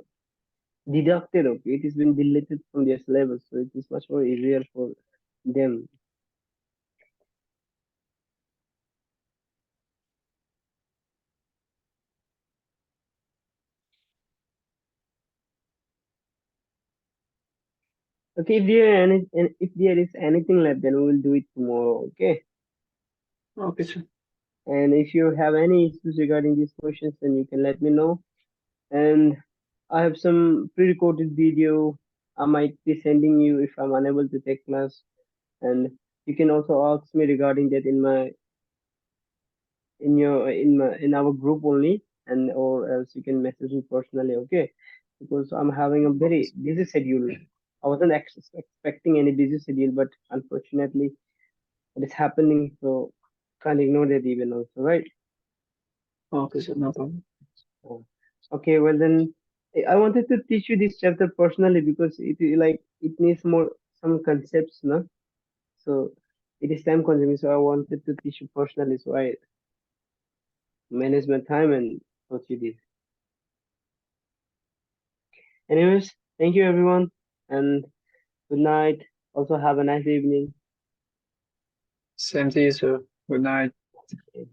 deducted, okay, it has been deleted from their syllabus, so it is much more easier for them. Okay, if there is anything left, then we will do it tomorrow, okay? Okay, sir. And if you have any issues regarding these questions, then you can let me know. And I have some pre-recorded video I might be sending you if I'm unable to take class. And you can also ask me regarding that in our group only, and or else you can message me personally, okay? Because I'm having a very busy schedule. I wasn't expecting any busy schedule, but unfortunately it is happening, so can't ignore that even also, right? Okay, sir. No problem. Oh, okay, well then, I wanted to teach you this chapter personally because it needs more some concepts, no? So it is time consuming. So I wanted to teach you personally. So I managed my time and taught you this. Anyways, thank you everyone, and good night. Also have a nice evening. Same to you, sir. Good night. Okay.